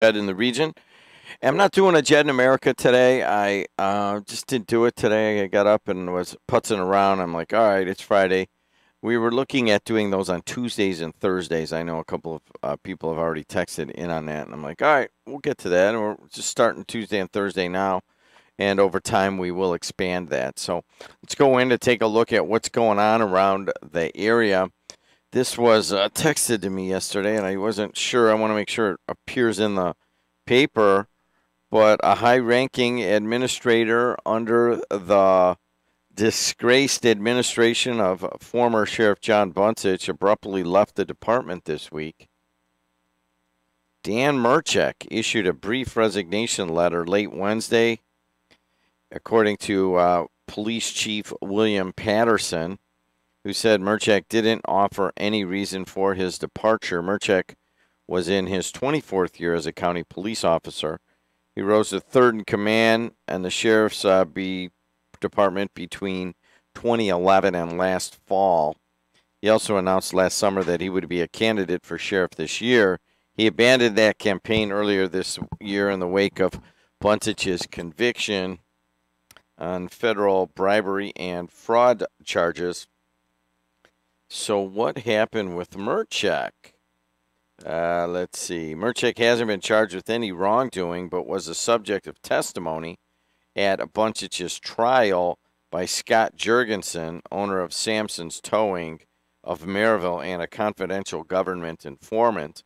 JED in the region. I'm not doing a JED in America today. I just didn't do it today. I got up and was putzing around. I'm like, all right, it's Friday. We were looking at doing those on Tuesdays and Thursdays. I know a couple of people have already texted in on that, and I'm like, all right, we'll get to that. And we're just starting Tuesday and Thursday now, and over time we will expand that. So let's go in to take a look at what's going on around the area. This was texted to me yesterday, and I wasn't sure. I want to make sure it appears in the paper, but a high ranking administrator under the disgraced administration of former Sheriff John Buntich abruptly left the department this week. Dan Murchek issued a brief resignation letter late Wednesday, according to Police Chief William Patterson, who said Murchek didn't offer any reason for his departure. Murchek was in his 24th year as a county police officer. He rose to third in command in the sheriff's department between 2011 and last fall. He also announced last summer that he would be a candidate for sheriff this year. He abandoned that campaign earlier this year in the wake of Buntich's conviction on federal bribery and fraud charges. So what happened with Murchek? Let's see. Murchek hasn't been charged with any wrongdoing, but was the subject of testimony at Buntich's trial by Scott Jurgensen, owner of Samson's Towing of Maryville and a confidential government informant.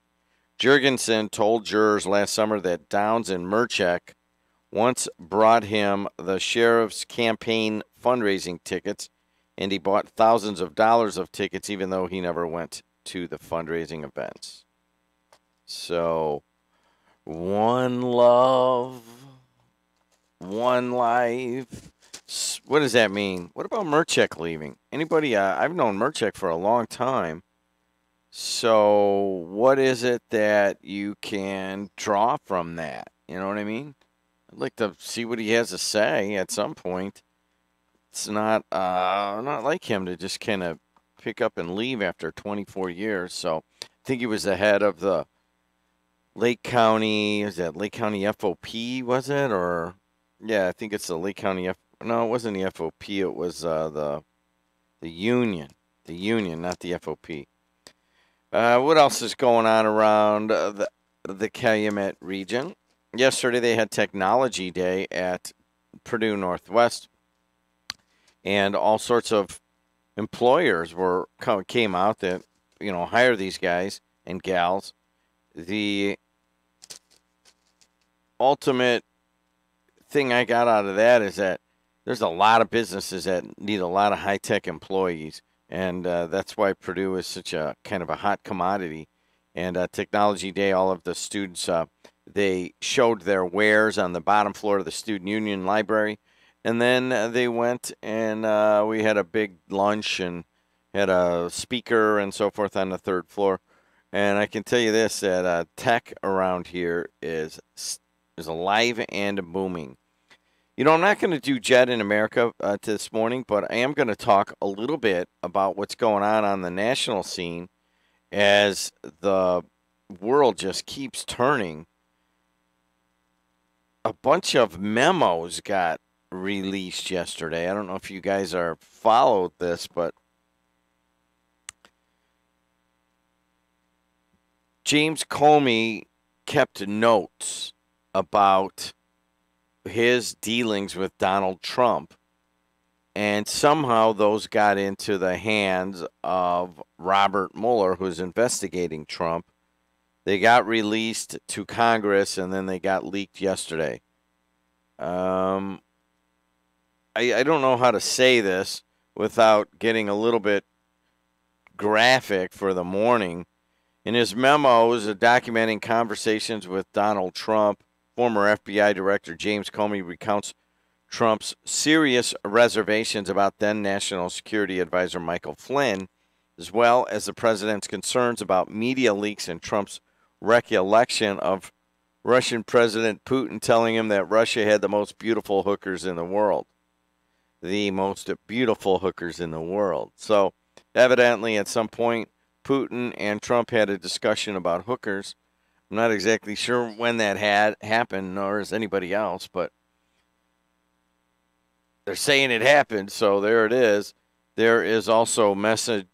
Jurgensen told jurors last summer that Downs and Murchek once brought him the sheriff's campaign fundraising tickets, and he bought thousands of dollars of tickets even though he never went to the fundraising events. So, one love, one life. What does that mean? What about Murchek leaving? Anybody? I've known Murchek for a long time. So, what is it that you can draw from that? You know what I mean? I'd like to see what he has to say at some point. It's not like him to just kind of pick up and leave after 24 years. So I think he was the head of the Lake County. Is that Lake County FOP? Was it or yeah? I think it's the Lake County F. No, it wasn't the FOP. It was the union. The union, not the FOP. What else is going on around the Calumet region? Yesterday they had Technology Day at Purdue Northwest, and all sorts of employers came out that hire these guys and gals. The ultimate thing I got out of that is that there's a lot of businesses that need a lot of high tech employees, and that's why Purdue is such a kind of a hot commodity. And Technology Day, all of the students they showed their wares on the bottom floor of the Student Union Library. And then they went and we had a big lunch and had a speaker and so forth on the third floor. And I can tell you this, that tech around here is alive and booming. I'm not going to do JED in America this morning, but I am going to talk a little bit about what's going on the national scene as the world just keeps turning. A bunch of memos got released yesterday. I don't know if you guys are followed this, but James Comey kept notes about his dealings with Donald Trump, and somehow those got into the hands of Robert Mueller, who's investigating Trump. They got released to Congress, and then they got leaked yesterday. I don't know how to say this without getting a little bit graphic for the morning. In his memos documenting conversations with Donald Trump, former FBI Director James Comey recounts Trump's serious reservations about then National Security Advisor Michael Flynn, as well as the president's concerns about media leaks and Trump's recollection of Russian President Putin telling him that Russia had the most beautiful hookers in the world. The most beautiful hookers in the world. So, evidently, at some point, Putin and Trump had a discussion about hookers. I'm not exactly sure when that had happened, nor is anybody else, but they're saying it happened, so there it is. There is also message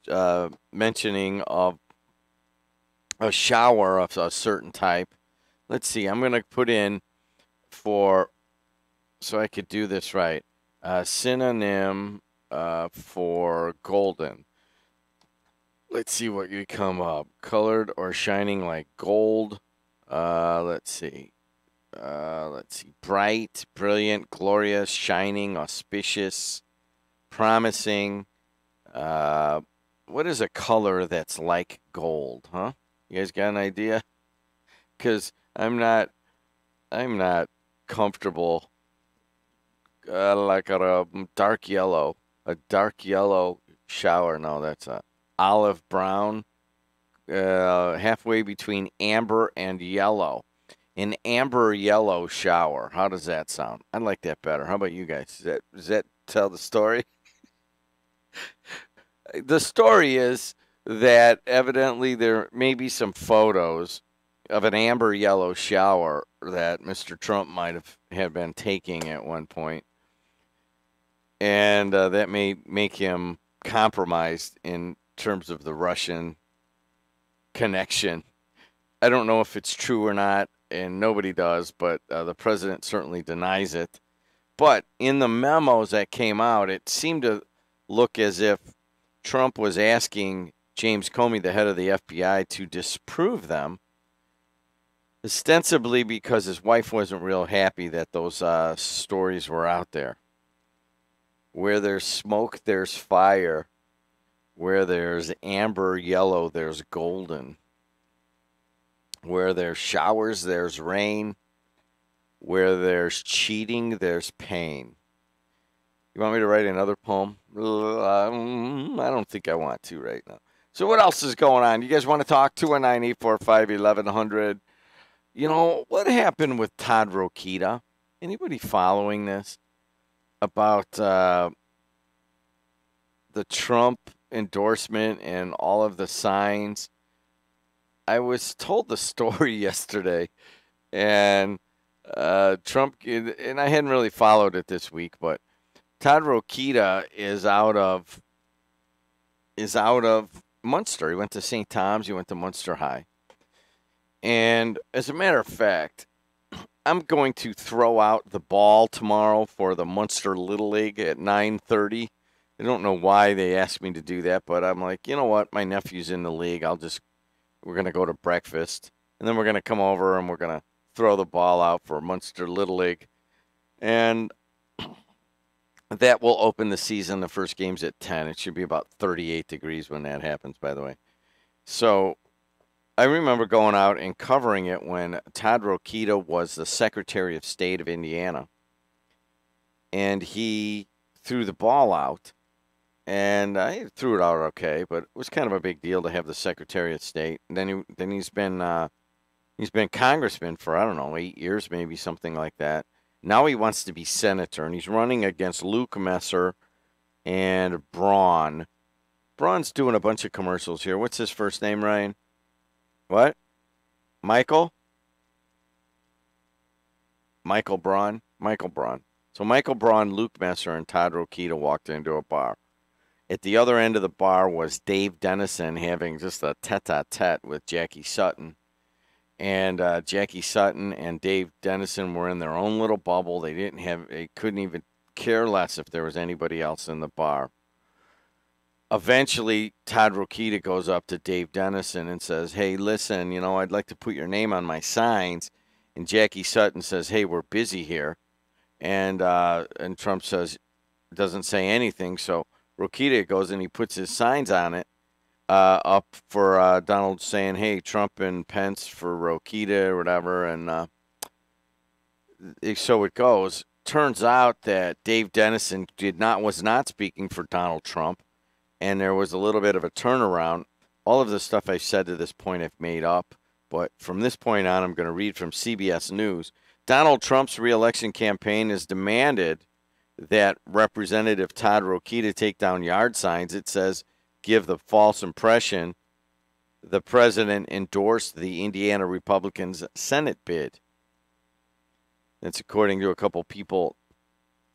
mentioning of a shower of a certain type. Let's see. I'm going to put in for so I could do this right. Synonym for golden. Let's see what you come up. Colored or shining like gold. Let's see. Bright, brilliant, glorious, shining, auspicious, promising. What is a color that's like gold, huh? You guys got an idea? Because I'm not comfortable. Like a dark yellow shower. No, that's a olive brown, halfway between amber and yellow. An amber yellow shower. How does that sound? I like that better. How about you guys? Does that tell the story? The story is that evidently there may be some photos of an amber yellow shower that Mr. Trump might have been taking at one point, and that may make him compromised in terms of the Russian connection. I don't know if it's true or not, and nobody does, but the president certainly denies it. But in the memos that came out, it seemed to look as if Trump was asking James Comey, the head of the FBI, to disprove them, ostensibly because his wife wasn't real happy that those stories were out there. Where there's smoke, there's fire. Where there's amber yellow, there's golden. Where there's showers, there's rain. Where there's cheating, there's pain. You want me to write another poem? I don't think I want to right now. So what else is going on? You guys want to talk? 219-845-1100. You know, what happened with Todd Rokita? Anybody following this? About the Trump endorsement and all of the signs. I was told the story yesterday, and Trump, and I hadn't really followed it this week, but Todd Rokita is out of Munster. He went to St. Tom's. He went to Munster High. And as a matter of fact, I'm going to throw out the ball tomorrow for the Munster Little League at 9:30. I don't know why they asked me to do that, but I'm like, you know what? My nephew's in the league. We're going to go to breakfast, and then we're going to come over and we're going to throw the ball out for Munster Little League. And that will open the season. The first game's at 10. It should be about 38 degrees when that happens, by the way. So I remember going out and covering it when Todd Rokita was the Secretary of State of Indiana. And he threw the ball out. And I threw it out okay, but it was kind of a big deal to have the Secretary of State. And then he's been congressman for, I don't know, 8 years, maybe something like that. Now he wants to be senator, and he's running against Luke Messer and Braun. Braun's doing a bunch of commercials here. What's his first name, Ryan? What? Michael? Michael Braun? Michael Braun. So Michael Braun, Luke Messer, and Todd Rokita walked into a bar. At the other end of the bar was Dave Dennison having just a tete-a-tete with Jackie Sutton. And Jackie Sutton and Dave Dennison were in their own little bubble. They couldn't even care less if there was anybody else in the bar. Eventually, Todd Rokita goes up to Dave Dennison and says, hey, listen, I'd like to put your name on my signs. And Jackie Sutton says, hey, we're busy here. And Trump doesn't say anything. So Rokita goes and he puts his signs on it. Up for Donald saying, hey, Trump and Pence for Rokita or whatever. And so it goes. Turns out that Dave Dennison was not speaking for Donald Trump. And there was a little bit of a turnaround. All of the stuff I've said to this point I've made up. But from this point on, I'm going to read from CBS News. Donald Trump's reelection campaign has demanded that Representative Todd Rokita take down yard signs. It says, give the false impression the president endorsed the Indiana Republicans' Senate bid. That's according to a couple people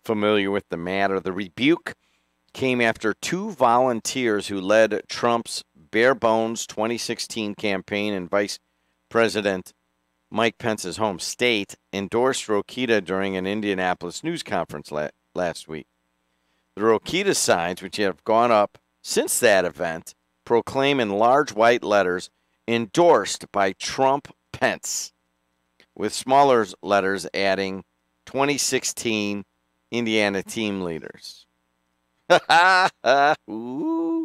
familiar with the matter. The rebuke came after two volunteers who led Trump's bare-bones 2016 campaign in Vice President Mike Pence's home state endorsed Rokita during an Indianapolis news conference last week. The Rokita signs, which have gone up since that event, proclaim in large white letters, endorsed by Trump Pence, with smaller letters adding 2016 Indiana team leaders. Rokita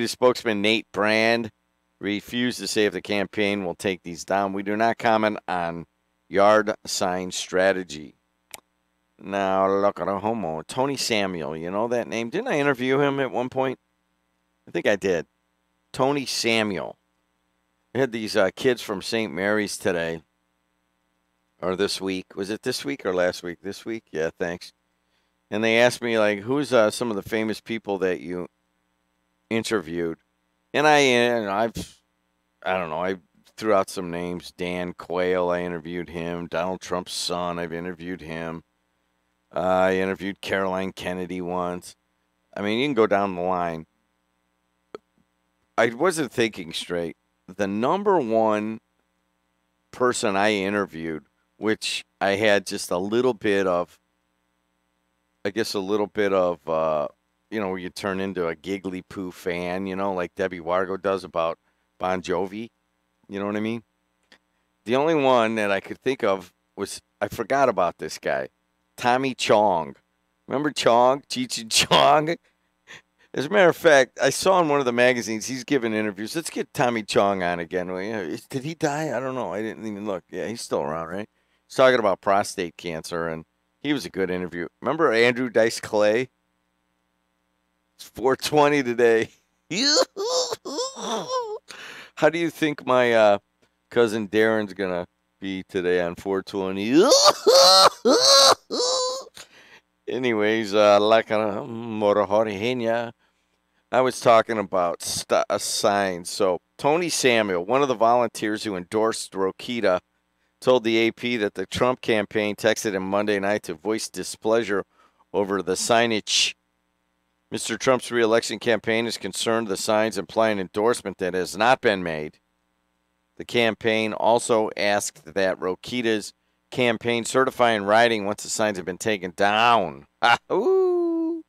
spokesman Nate Brand refused to say if the campaign will take these down. We do not comment on yard sign strategy. Now, look at a homo. Tony Samuel, you know that name? Didn't I interview him at one point? I think I did. Tony Samuel. I had these kids from St. Mary's today, or this week. Was it this week or last week? This week? Yeah, thanks. And they asked me, like, who's some of the famous people that you interviewed? And I don't know, I threw out some names. Dan Quayle, I interviewed him. Donald Trump's son, I've interviewed him. I interviewed Caroline Kennedy once. I mean, you can go down the line. I wasn't thinking straight. The number one person I interviewed, which I had just a little bit of, where you turn into a giggly poo fan, like Debbie Wargo does about Bon Jovi. You know what I mean? The only one that I could think of was, I forgot about this guy, Tommy Chong. Remember Chong? Cheech and Chong? As a matter of fact, I saw in one of the magazines, he's giving interviews. Let's get Tommy Chong on again. Did he die? I don't know. I didn't even look. Yeah, he's still around, right? He's talking about prostate cancer, and he was a good interview. Remember Andrew Dice Clay? It's 420 today. How do you think my cousin Darren's going to be today on 420? Anyways, like a Morahorihenia, I was talking about signs. So Tony Samuel, one of the volunteers who endorsed Rokita, told the AP that the Trump campaign texted him Monday night to voice displeasure over the signage. Mr. Trump's re-election campaign is concerned the signs imply an endorsement that has not been made. The campaign also asked that Rokita's campaign certify in writing once the signs have been taken down. The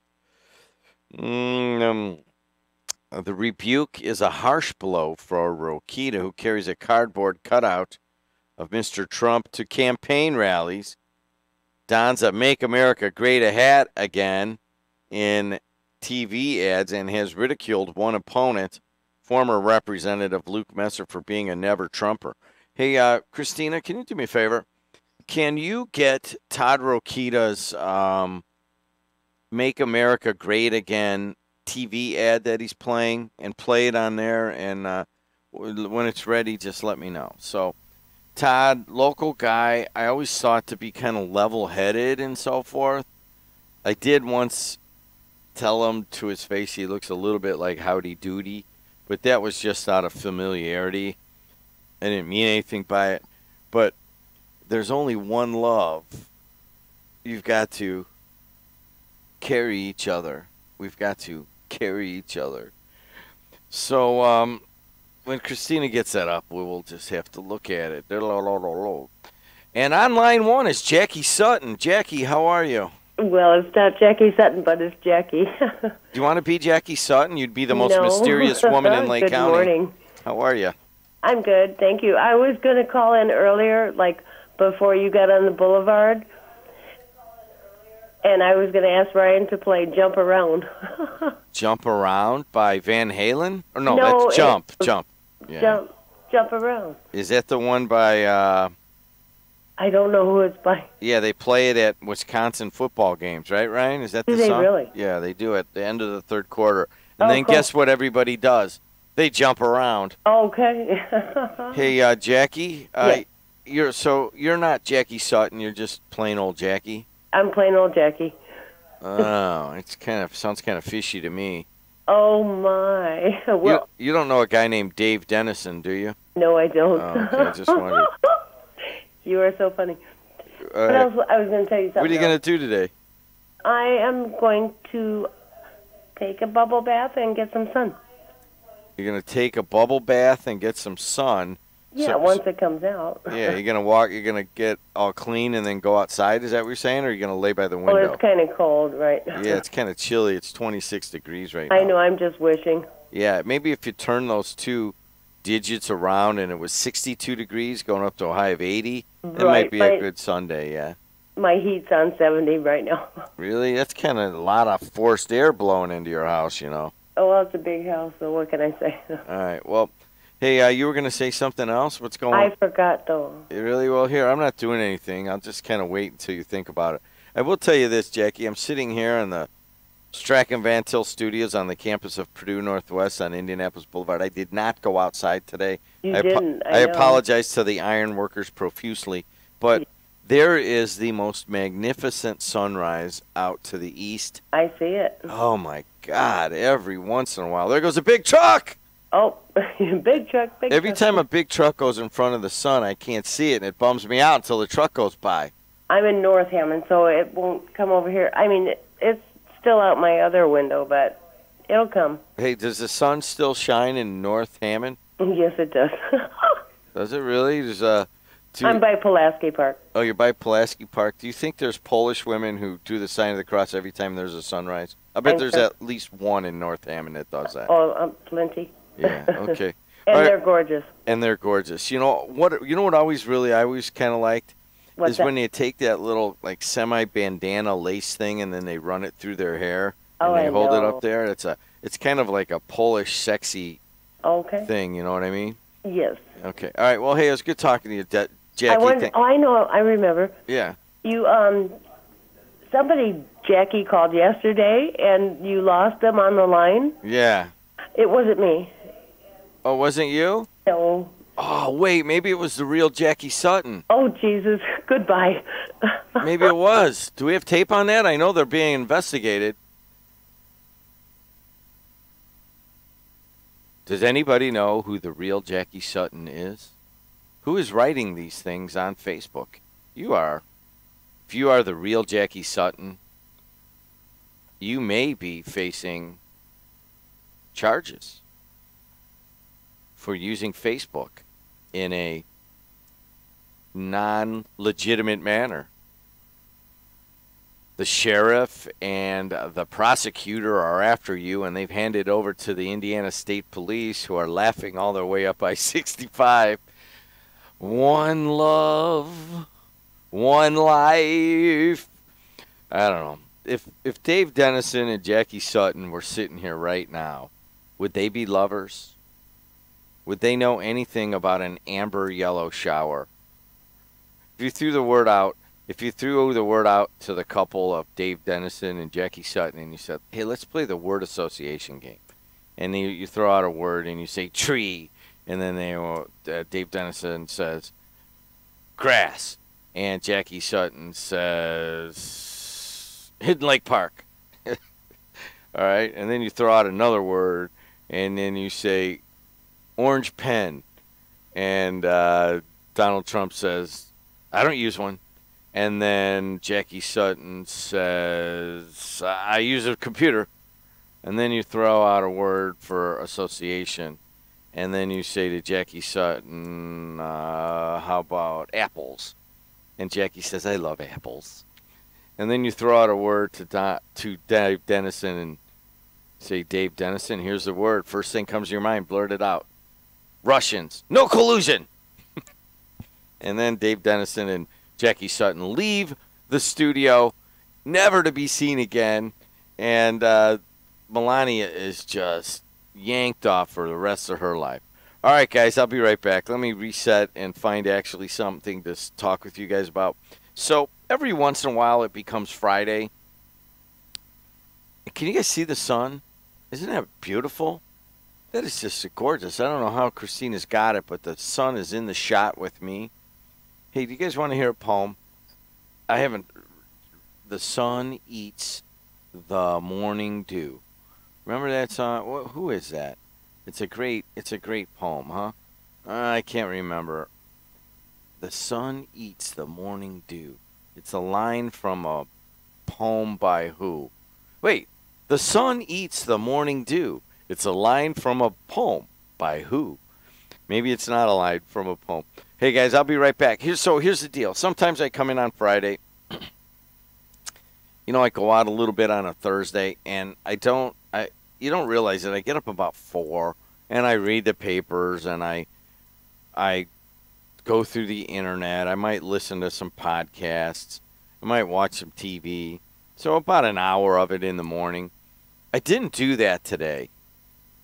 rebuke is a harsh blow for Rokita, who carries a cardboard cutout of Mr. Trump to campaign rallies, dons a Make America Great Again in TV ads, and has ridiculed one opponent, former Representative Luke Messer, for being a never-Trumper. Hey, Christina, can you do me a favor? Can you get Todd Rokita's Make America Great Again TV ad that he's playing and play it on there? And when it's ready, just let me know. So, Todd, local guy, I always thought to be kind of level-headed and so forth. I did once tell him to his face he looks a little bit like Howdy Doody, but that was just out of familiarity. I didn't mean anything by it. But there's only one love. You've got to carry each other. We've got to carry each other. So when Christina gets that up, we will just have to look at it. And on line one is Jackie Sutton. Jackie, how are you? Well, it's not Jackie Sutton, but it's Jackie. Do you want to be Jackie Sutton? You'd be the most mysterious woman in Lake County. Good morning. How are you? I'm good, thank you. I was going to call in earlier, like before you got on the boulevard, and I was going to ask Ryan to play Jump Around. Jump Around by Van Halen? Or no, that's Jump. Yeah. Jump Around. Is that the one by... I don't know who it's by. Yeah, they play it at Wisconsin football games, right, Ryan? Is that the song? Do they really? Yeah, they do at the end of the third quarter. And then guess what everybody does? They jump around. Okay. Hey, Jackie, yeah. You're not Jackie Sutton. You're just plain old Jackie. I'm plain old Jackie. Oh, sounds kind of fishy to me. Oh my. You Well, you don't know a guy named Dave Dennison, do you? no, I don't. Oh, okay. I just wondered. You are so funny. All What right. else? I was going to tell you something. What are you else. going to do today? I am going to take a bubble bath and get some sun. You're going to take a bubble bath and get some sun. Yeah, once it comes out. Yeah, you're going to walk, you're going to get all clean and then go outside. Is that what you're saying? Or are you going to lay by the window? Well, it's kind of cold, right? Yeah, it's kind of chilly. It's 26 degrees right now. I know, I'm just wishing. Yeah, maybe if you turn those two digits around and it was 62 degrees going up to a high of 80, that might be a good Sunday, yeah. My heat's on 70 right now. Really? That's kind of a lot of forced air blowing into your house, you know. Oh, well, it's a big house, so what can I say? All right, well, hey, you were going to say something else? What's going on? I forgot, though. Really? Well, here, I'm not doing anything. I'll just kind of wait until you think about it. I will tell you this, Jackie. I'm sitting here in the Strachan Van Til Studios on the campus of Purdue Northwest on Indianapolis Boulevard. I did not go outside today. You didn't. I apologize to the iron workers profusely, but there is the most magnificent sunrise out to the east. I see it. Oh, my God. Every once in a while. There goes a big truck. Oh, big truck, big Every truck. time a big truck goes in front of the sun, I can't see it, and it bums me out until the truck goes by. I'm in North Hammond, so it won't come over here. I mean, it's still out my other window, but it'll come. Hey, does the sun still shine in North Hammond? Yes, it does. Does it really? I'm by Pulaski Park. Oh, you're by Pulaski Park. Do you think there's Polish women who do the sign of the cross every time there's a sunrise? I bet there's at least one in North Hammond that does that. Oh, plenty. Yeah, okay. And they're gorgeous. And they're gorgeous. You know what I always kind of liked? What's that? When they take that little like semi-bandana lace thing and then they run it through their hair and they hold it up there. It's kind of like a Polish sexy thing, you know what I mean? Yes. Okay. All right. Well, hey, it was good talking to you, Jackie. I know. I remember. Yeah. You somebody, Jackie, called yesterday and you lost them on the line. Yeah. It wasn't me. Oh, wasn't you? No. Oh, wait, maybe it was the real Jackie Sutton. Oh, Jesus. Goodbye. Maybe it was. Do we have tape on that? I know they're being investigated. Does anybody know who the real Jackie Sutton is? Who is writing these things on Facebook? You are. If you are the real Jackie Sutton, you may be facing charges for using Facebook in a non-legitimate manner. The sheriff and the prosecutor are after you, and they've handed over to the Indiana State Police, who are laughing all their way up I-65. One love, one life. I don't know. If Dave Dennison and Jackie Sutton were sitting here right now, would they be lovers? Would they know anything about an amber yellow shower? If you threw the word out to the couple of Dave Dennison and Jackie Sutton and you said, hey, let's play the word association game. And you throw out a word and you say tree. And then Dave Dennison says grass. And Jackie Sutton says Hidden Lake Park. All right. And then you throw out another word and then you say orange pen. And Donald Trump says, I don't use one. And then Jackie Sutton says, I use a computer. And then you throw out a word for association. And then you say to Jackie Sutton, how about apples? And Jackie says, I love apples. And then you throw out a word to Dave Dennison and say, Dave Dennison, here's the word. First thing comes to your mind, blurt it out. Russians. No collusion. And then Dave Dennison and Jackie Sutton leave the studio, never to be seen again. And Melania is just yanked off for the rest of her life. All right, guys, I'll be right back. Let me reset and find actually something to talk with you guys about. So every once in a while it becomes Friday. Can you guys see the sun? Isn't that beautiful? That is just gorgeous. I don't know how Christina's got it, but the sun is in the shot with me. Hey, do you guys want to hear a poem? The sun eats the morning dew. Remember that song? Who is that? It's a great poem, huh? I can't remember. The sun eats the morning dew. It's a line from a poem by who? Wait, the sun eats the morning dew. It's a line from a poem by who? Maybe it's not a line from a poem. Hey guys, I'll be right back. Here's the deal. Sometimes I come in on Friday. I go out a little bit on a Thursday, and you don't realize it. I get up about 4, and I read the papers, and I go through the internet. I might listen to some podcasts. I might watch some TV. So about an hour of it in the morning. I didn't do that today.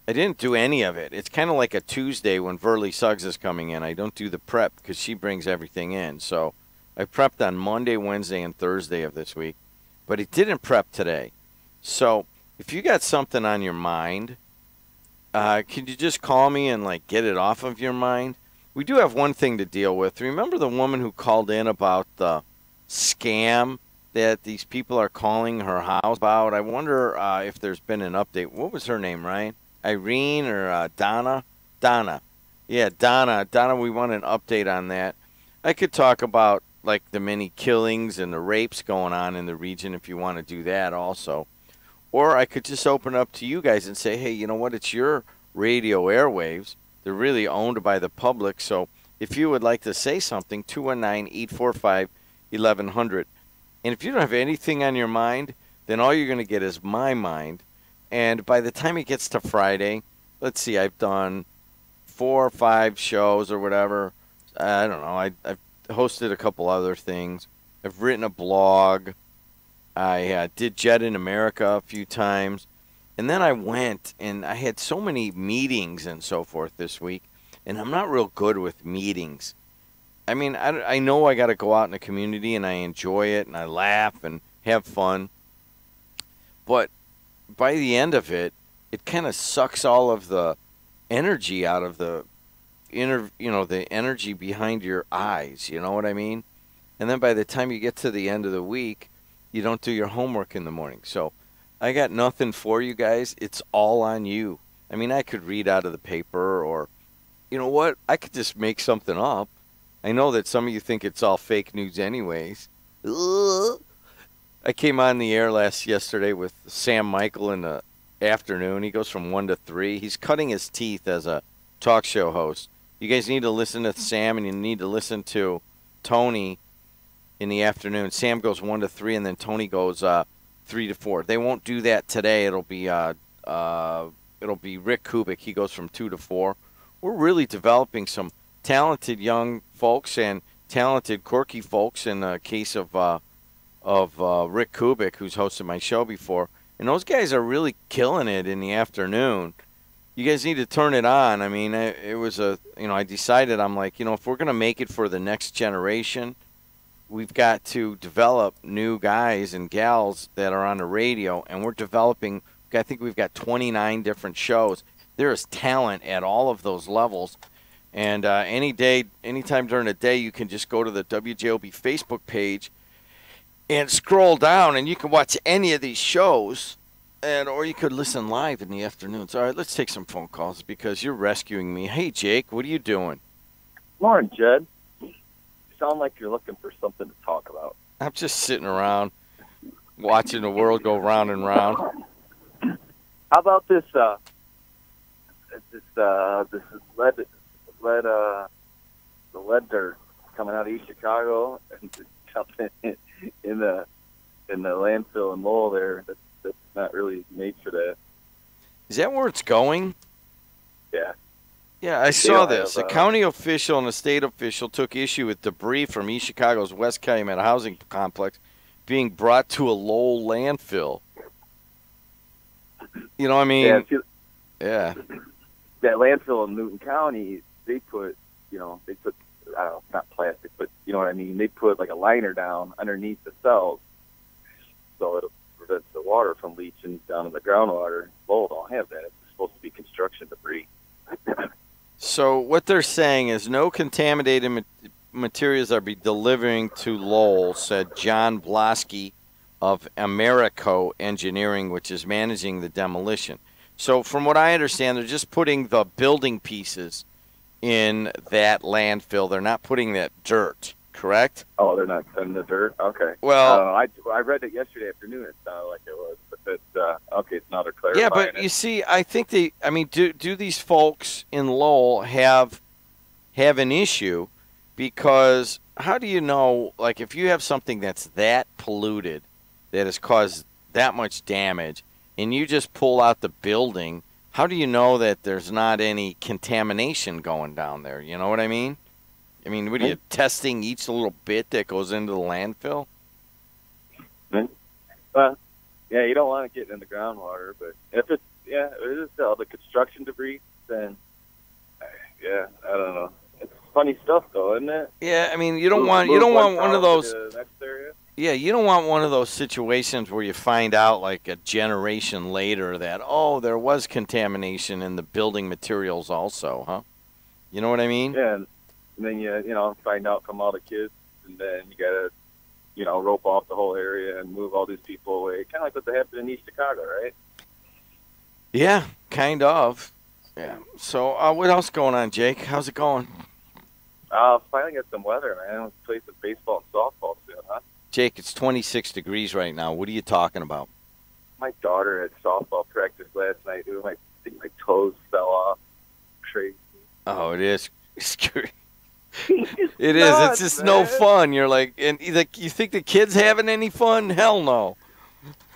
I didn't do any of it. It's kind of like a Tuesday when Verly Suggs is coming in. I don't do the prep because she brings everything in. So I prepped on Monday, Wednesday, and Thursday of this week. But it didn't prep today. So if you got something on your mind, could you just call me and get it off of your mind? We do have one thing to deal with. Remember the woman who called in about the scam that these people are calling her house about? I wonder if there's been an update. What was her name, Ryan? Irene or Donna? Donna. Yeah, Donna. Donna, we want an update on that. I could talk about the many killings and the rapes going on in the region if you want to do that also. Or I could just open up to you guys and say, hey, you know what? It's your radio airwaves. They're really owned by the public. So if you would like to say something, 219-845-1100. And if you don't have anything on your mind, then all you're going to get is my mind. And by the time it gets to Friday, let's see, I've done 4 or 5 shows or whatever. I don't know. I've hosted a couple other things. I've written a blog. I did JED in America a few times. And then I went and I had so many meetings and so forth this week. And I'm not real good with meetings. I mean, I know I got to go out in the community and I enjoy it and I laugh and have fun. But by the end of it, it kind of sucks all of the energy out of the the energy behind your eyes. You know what I mean? And then by the time you get to the end of the week, you don't do your homework in the morning. So I got nothing for you guys. It's all on you. I mean, I could read out of the paper or, you know what? I could just make something up. I know that some of you think it's all fake news anyways. Ugh. I came on the air yesterday with Sam Michael in the afternoon. He goes from 1 to 3. He's cutting his teeth as a talk show host. You guys need to listen to Sam, and you need to listen to Tony in the afternoon. Sam goes 1 to 3, and then Tony goes 3 to 4. They won't do that today. It'll be Rick Kubik. He goes from 2 to 4. We're really developing some talented young folks and talented quirky folks. In the case of Rick Kubik, who's hosted my show before, and those guys are really killing it in the afternoon. You guys need to turn it on. I mean, it was I decided, I'm like, if we're going to make it for the next generation, we've got to develop new guys and gals that are on the radio, and we're developing, I think we've got 29 different shows. There is talent at all of those levels. And anytime during the day, you can just go to the WJOB Facebook page and scroll down, and you can watch any of these shows. Or you could listen live in the afternoons. All right, let's take some phone calls because you're rescuing me. Hey, Jake, what are you doing? Morning, Jed. You sound like you're looking for something to talk about. I'm just sitting around watching the world go round and round. How about this lead dirt coming out of East Chicago and dumping it in the landfill in Lowell there? That's not really made for that. Is that where it's going? Yeah. Yeah, I saw this. A county official and a state official took issue with debris from East Chicago's West Calumet housing complex being brought to a Lowell landfill. You know what I mean? Yeah. That landfill in Newton County, they put, I don't know, not plastic, but you know what I mean? They put like a liner down underneath the cells so it prevents the water from leaching down in the groundwater. Lowell don't have that. It's supposed to be construction debris. So what they're saying is no contaminated materials are be delivering to Lowell, said John Blosky of Americo Engineering, which is managing the demolition. So from what I understand, they're just putting the building pieces in that landfill. They're not putting that dirt, correct? Oh, they're not in the dirt. Okay. Well, I read it yesterday afternoon. It sounded like it was, but that's okay. It's now they're clarifying yeah, but it. you see, I think do these folks in Lowell have an issue? Because how do you know, like, if you have something that's that polluted, that has caused that much damage, and you just pull out the building, how do you know that there's not any contamination going down there? You know what I mean? I mean, what are you testing each little bit that goes into the landfill? Well, yeah, you don't want to get in the groundwater, but if it's it is all the construction debris, then yeah, I don't know. It's funny stuff, though, isn't it? Yeah, I mean, you don't want one of those. The next area? Yeah, you don't want one of those situations where you find out like a generation later that, oh, there was contamination in the building materials also, huh? You know what I mean? Yeah, and then you find out from all the kids, and then you gotta rope off the whole area and move all these people away. Kind of like what happened in East Chicago, right? Yeah, kind of. Yeah. So what else going on, Jake? How's it going? Finally got some weather, man. Let's play some baseball and softball soon, huh? Jake, it's 26 degrees right now. What are you talking about? My daughter had softball practice last night. I think my toes fell off. Crazy. Oh, it is. It's crazy. It is. It's just no fun. You're like, and you think the kids having any fun? Hell no.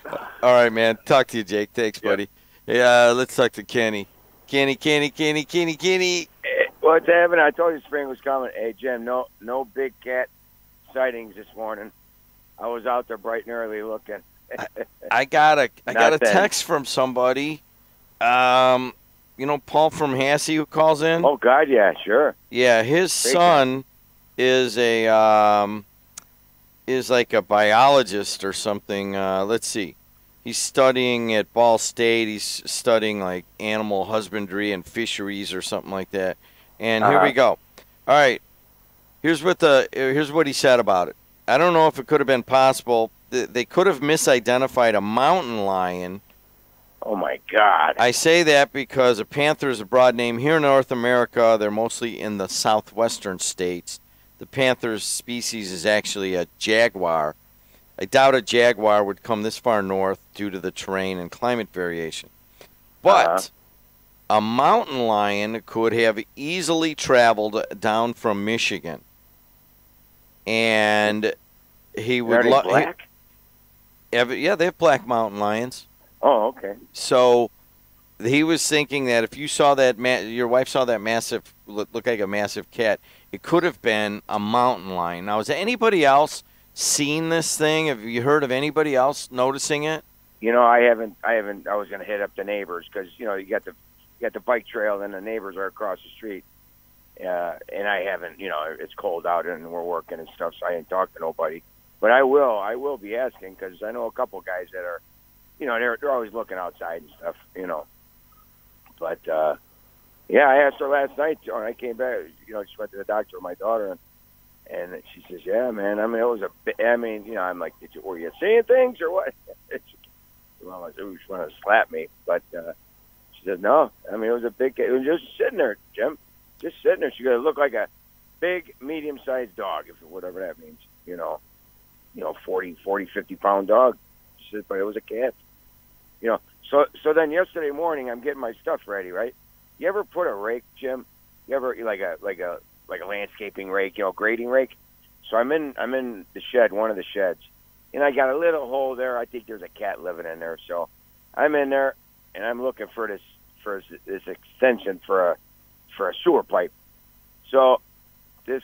All right, man. Talk to you, Jake. Thanks, buddy. Yeah, let's talk to Kenny. Kenny. Hey, what's happening? I told you spring was coming. Hey, Jim, no big cat sightings this morning. I was out there bright and early looking. I got a text from somebody. Paul from Hassey who calls in. Oh God, yeah, sure. Yeah, his son is like a biologist or something. Let's see. He's studying at Ball State. He's studying like animal husbandry and fisheries or something like that. And here we go. All right. Here's what he said about it. I don't know if it could have been possible. They could have misidentified a mountain lion. Oh, my God. I say that because a panther is a broad name. Here in North America, they're mostly in the southwestern states. The panther's species is actually a jaguar. I doubt a jaguar would come this far north due to the terrain and climate variation. But a mountain lion could have easily traveled down from Michigan. And he would black? Yeah, they have black mountain lions. Oh, okay. So he was thinking that if you saw that, your wife saw that massive, look like a massive cat, it could have been a mountain lion. Now, has anybody else seen this thing? Have you heard of anybody else noticing it? I haven't. I was going to hit up the neighbors because you got the bike trail and the neighbors are across the street. And I haven't, it's cold out and we're working and stuff, so I ain't talked to nobody. But I will be asking because I know a couple guys that are, they're always looking outside and stuff, But, I asked her last night when I came back, she went to the doctor with my daughter and she says, yeah, man, I mean, it was I'm like, were you seeing things or what? She wanted to slap me, but she said, no, I mean, it was a big, it was just sitting there, Jim. Just sitting there. She goes, look like a big, medium-sized dog, whatever that means. 40, 50-pound dog. She said, but it was a cat. So then yesterday morning, I'm getting my stuff ready, right? You ever put a rake, Jim? You ever like a landscaping rake, grading rake? So I'm in the shed, one of the sheds, and I got a little hole there. I think there's a cat living in there. So I'm in there, and I'm looking for this extension for a sewer pipe. So this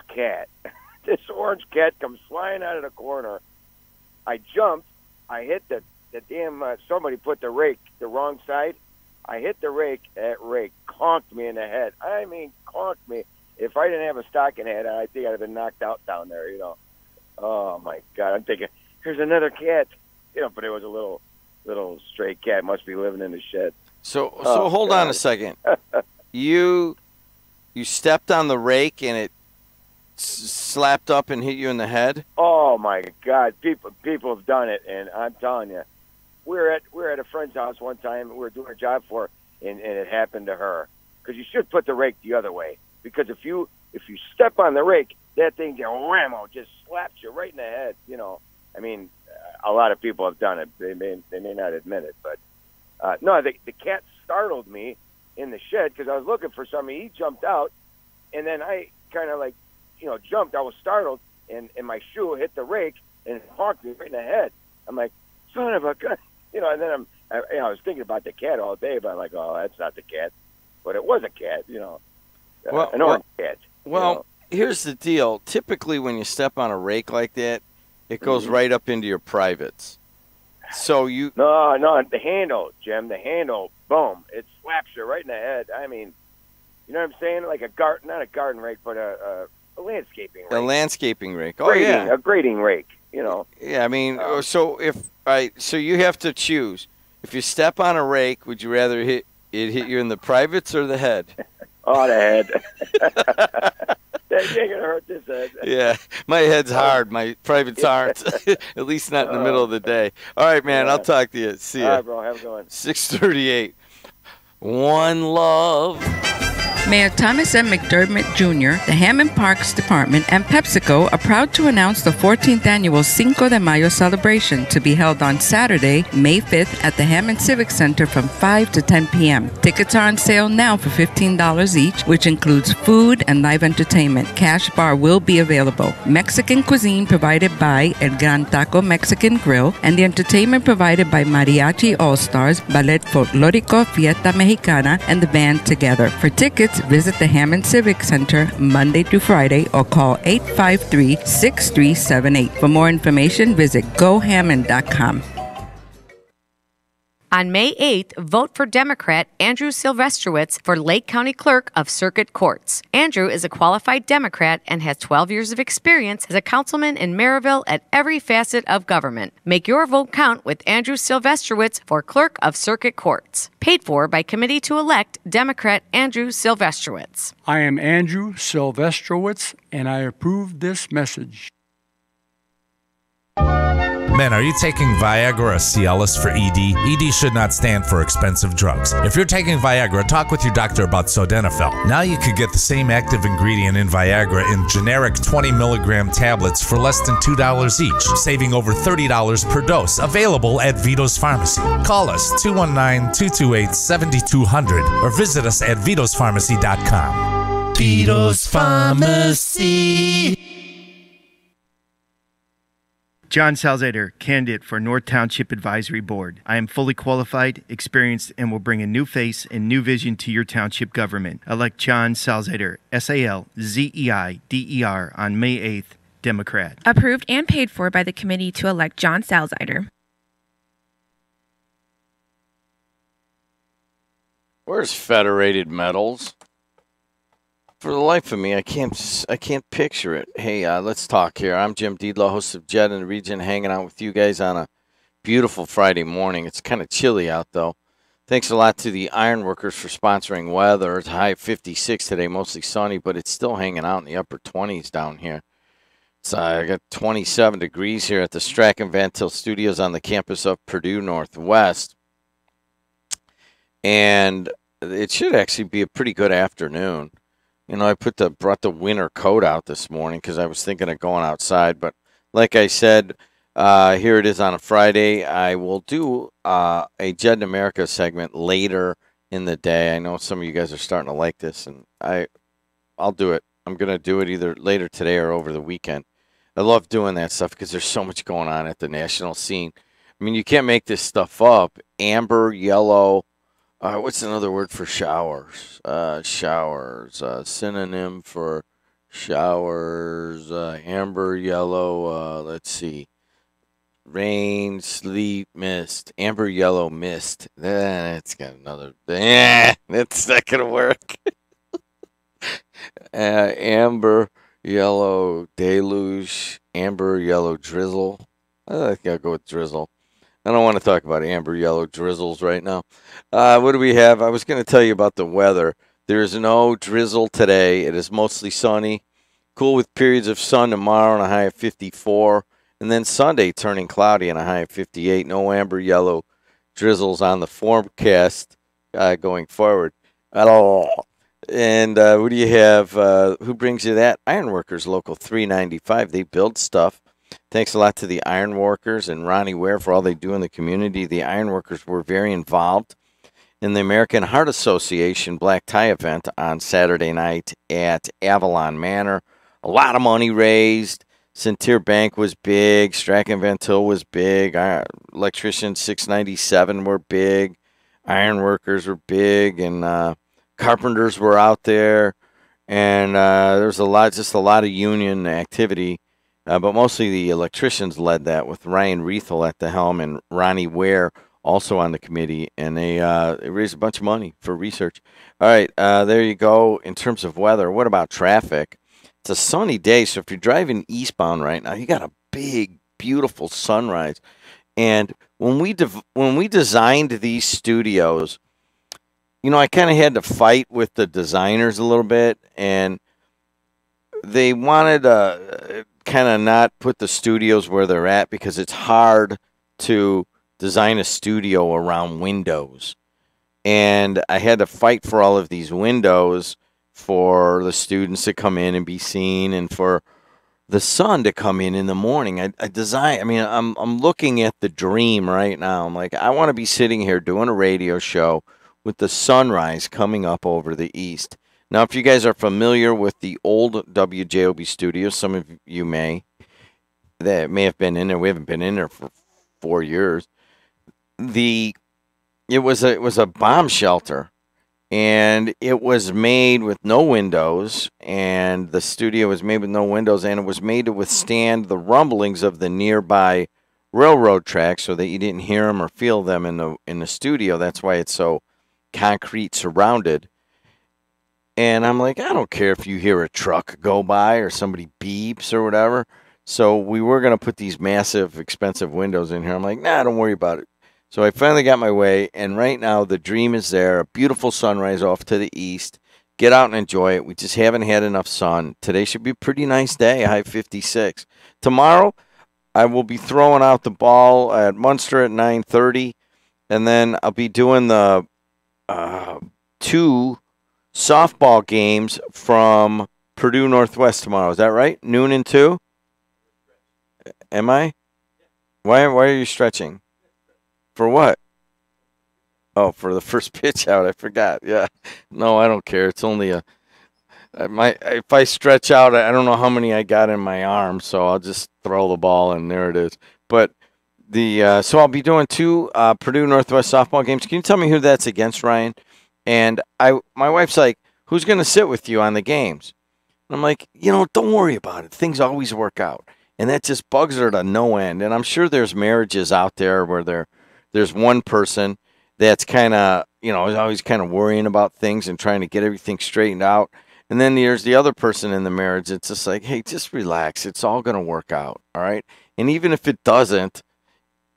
orange cat comes flying out of the corner. I jumped. I hit the damn, somebody put the rake the wrong side. I hit the rake. That rake conked me in the head. I mean, conked me. If I didn't have a stocking head, I think I'd have been knocked out down there, Oh, my God. I'm thinking, here's another cat. But it was a little stray cat. Must be living in the shed. So hold on a second. You stepped on the rake and it slapped up and hit you in the head? Oh my God! People have done it, and I'm telling you, we were at a friend's house one time. We were doing a job for her, and it happened to her. Because you should put the rake the other way. Because if you step on the rake, that thing whammo just slaps you right in the head. You know, I mean, a lot of people have done it. They may not admit it, but no, the cat startled me in the shed because I was looking for something. He jumped out, and then I kind of like, jumped. I was startled, and my shoe hit the rake and it honked me right in the head. I'm like, son of a gun, and then I was thinking about the cat all day, but I'm like, oh, that's not the cat, but it was a cat, an orange cat. Well, here's the deal. Typically, when you step on a rake like that, it goes right up into your privates. So you no, the handle, Jim, boom, it slaps you right in the head. I mean, you know what I'm saying? Like not a garden rake, but a landscaping rake. A landscaping rake. Oh, grading, yeah. A grading rake, Yeah, I mean, so you have to choose. If you step on a rake, would you rather it hit you in the privates or the head? Oh, the head. That ain't gonna hurt this head. Yeah, my head's hard. My privates aren't. At least not in the middle of the day. All right, man. I'll talk to you. See ya. All right, bro. Have a good one. 6:38. One love. Mayor Thomas M. McDermott Jr., the Hammond Parks Department, and PepsiCo are proud to announce the 14th annual Cinco de Mayo celebration to be held on Saturday, May 5th at the Hammond Civic Center from 5 to 10 p.m. Tickets are on sale now for $15 each, which includes food and live entertainment. Cash bar will be available. Mexican cuisine provided by El Gran Taco Mexican Grill, and the entertainment provided by Mariachi All-Stars, Ballet Folklorico, Fiesta Mexicana, and the band Together. For tickets, visit the Hammond Civic Center Monday through Friday or call 853-6378. For more information, visit gohammond.com. On May 8th, vote for Democrat Andrew Silvestrowitz for Lake County Clerk of Circuit Courts. Andrew is a qualified Democrat and has 12 years of experience as a councilman in Maryville at every facet of government. Make your vote count with Andrew Silvestrowitz for Clerk of Circuit Courts. Paid for by Committee to Elect Democrat Andrew Silvestrowitz. I am Andrew Silvestrowitz, and I approve this message. Men, are you taking Viagra or Cialis for ED? ED should not stand for expensive drugs. If you're taking Viagra, talk with your doctor about Sildenafil. Now you could get the same active ingredient in Viagra in generic 20 milligram tablets for less than $2 each, saving over $30 per dose. Available at Vito's Pharmacy. Call us 219-228-7200 or visit us at vitospharmacy.com. Vito's Pharmacy. John Salzader, candidate for North Township Advisory Board. I am fully qualified, experienced, and will bring a new face and new vision to your township government. Elect John Salzader, S-A-L-Z-E-I-D-E-R, on May 8th, Democrat. Approved and paid for by the committee to elect John Salzader. Where's Federated Metals? For the life of me, I can't picture it. Hey, let's talk here. I'm Jim Diedlow, host of JED in the Region, hanging out with you guys on a beautiful Friday morning. It's kind of chilly out, though. Thanks a lot to the Ironworkers for sponsoring weather. It's a high of 56 today, mostly sunny, but it's still hanging out in the upper 20s down here. So I got 27 degrees here at the Strachan Van Til Studios on the campus of Purdue Northwest. And it should actually be a pretty good afternoon. You know, I brought the winter coat out this morning because I was thinking of going outside. But like I said, here it is on a Friday. I will do a JED in America segment later in the day. I know some of you guys are starting to like this, and I'll do it. I'm going to do it either later today or over the weekend. I love doing that stuff because there's so much going on at the national scene. I mean, you can't make this stuff up. Amber, yellow. What's another word for showers? Showers. Synonym for showers. Amber, yellow. Let's see. Rain, sleet, mist. Amber, yellow, mist. That's got another. That's not going to work. Amber, yellow, deluge. Amber, yellow, drizzle. I think I'll go with drizzle. I don't want to talk about amber yellow drizzles right now. What do we have? I was going to tell you about the weather. There is no drizzle today. It is mostly sunny. Cool with periods of sun tomorrow and a high of 54. And then Sunday turning cloudy and a high of 58. No amber yellow drizzles on the forecast going forward. And what do you have? Who brings you that? Ironworkers Local 395. They build stuff. Thanks a lot to the Ironworkers and Ronnie Ware for all they do in the community. The Ironworkers were very involved in the American Heart Association black tie event on Saturday night at Avalon Manor. A lot of money raised. Centier Bank was big. Strachan Van Til was big. Electricians 697 were big. Ironworkers were big. And carpenters were out there. And there was just a lot of union activity. But mostly the electricians led that with Ryan Riethel at the helm and Ronnie Ware also on the committee. And they raised a bunch of money for research. All right, there you go. In terms of weather, what about traffic? It's a sunny day, so if you're driving eastbound right now, you got a big, beautiful sunrise. And when we designed these studios, I kind of had to fight with the designers a little bit, and they wanted to kind of not put the studios where they're at because it's hard to design a studio around windows. And I had to fight for all of these windows for the students to come in and be seen, and for the sun to come in the morning. I'm looking at the dream right now. I'm like, I want to be sitting here doing a radio show with the sunrise coming up over the east. Now, if you guys are familiar with the old WJOB studios, some of you may have been in there. We haven't been in there for 4 years. It was a bomb shelter. And it was made with no windows, and the studio was made with no windows, and it was made to withstand the rumblings of the nearby railroad tracks so that you didn't hear them or feel them in the studio. That's why it's so concrete surrounded. And I'm like, I don't care if you hear a truck go by or somebody beeps or whatever. So we were going to put these massive, expensive windows in here. I'm like, nah, don't worry about it. So I finally got my way, and right now the dream is there. A beautiful sunrise off to the east. Get out and enjoy it. We just haven't had enough sun. Today should be a pretty nice day, high 56. Tomorrow, I will be throwing out the ball at Munster at 9:30, and then I'll be doing the 2 softball games from Purdue Northwest tomorrow. Is that right? Noon and 2? Am I? Why are you stretching? For what? Oh, for the first pitch out. I forgot. Yeah. No, I don't care. It's only if I stretch out, I don't know how many I got in my arm, so I'll just throw the ball and there it is. But so I'll be doing 2 Purdue Northwest softball games. Can you tell me who that's against, Ryan? And my wife's like, who's going to sit with you on the games? And I'm like, don't worry about it. Things always work out. And that just bugs her to no end. And I'm sure there's marriages out there where there's one person that's kind of, is always kind of worrying about things and trying to get everything straightened out. And then there's the other person in the marriage that's just like, hey, just relax. It's all going to work out. All right. And even if it doesn't,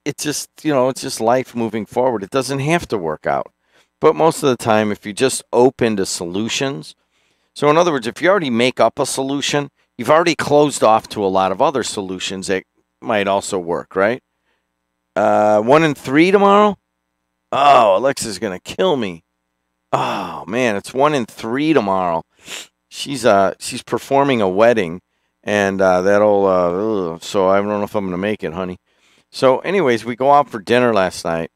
it's just, it's just life moving forward. It doesn't have to work out. But most of the time, if you're just open to solutions. So in other words, if you already make up a solution, you've already closed off to a lot of other solutions that might also work, right? 1 and 3 tomorrow? Oh, Alexa's going to kill me. Oh, man, it's 1 and 3 tomorrow. She's performing a wedding, and so I don't know if I'm going to make it, honey. So anyways, we go out for dinner last night,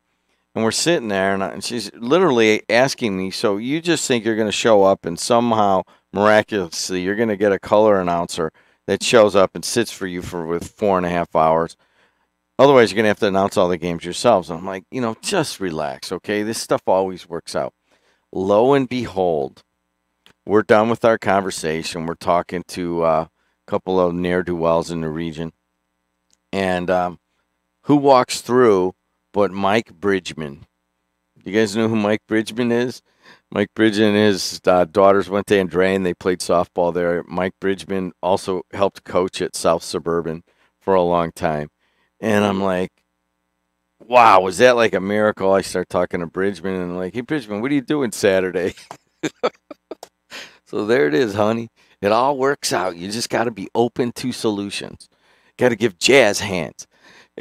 and we're sitting there, and she's literally asking me, so you just think you're going to show up and somehow, miraculously, you're going to get a color announcer that shows up and sits for you with 4.5 hours. Otherwise, you're going to have to announce all the games yourselves. And I'm like, just relax, okay? This stuff always works out. Lo and behold, we're done with our conversation. We're talking to a couple of ne'er-do-wells in the region. And who walks through but Mike Bridgman? You guys know who Mike Bridgman is? Mike Bridgman, his daughters went to Andrean. They played softball there. Mike Bridgman also helped coach at South Suburban for a long time. And I'm like, wow, was that like a miracle? I start talking to Bridgman, and I'm like, hey, Bridgman, what are you doing Saturday? So there it is, honey. It all works out. You just got to be open to solutions. Got to give jazz hands.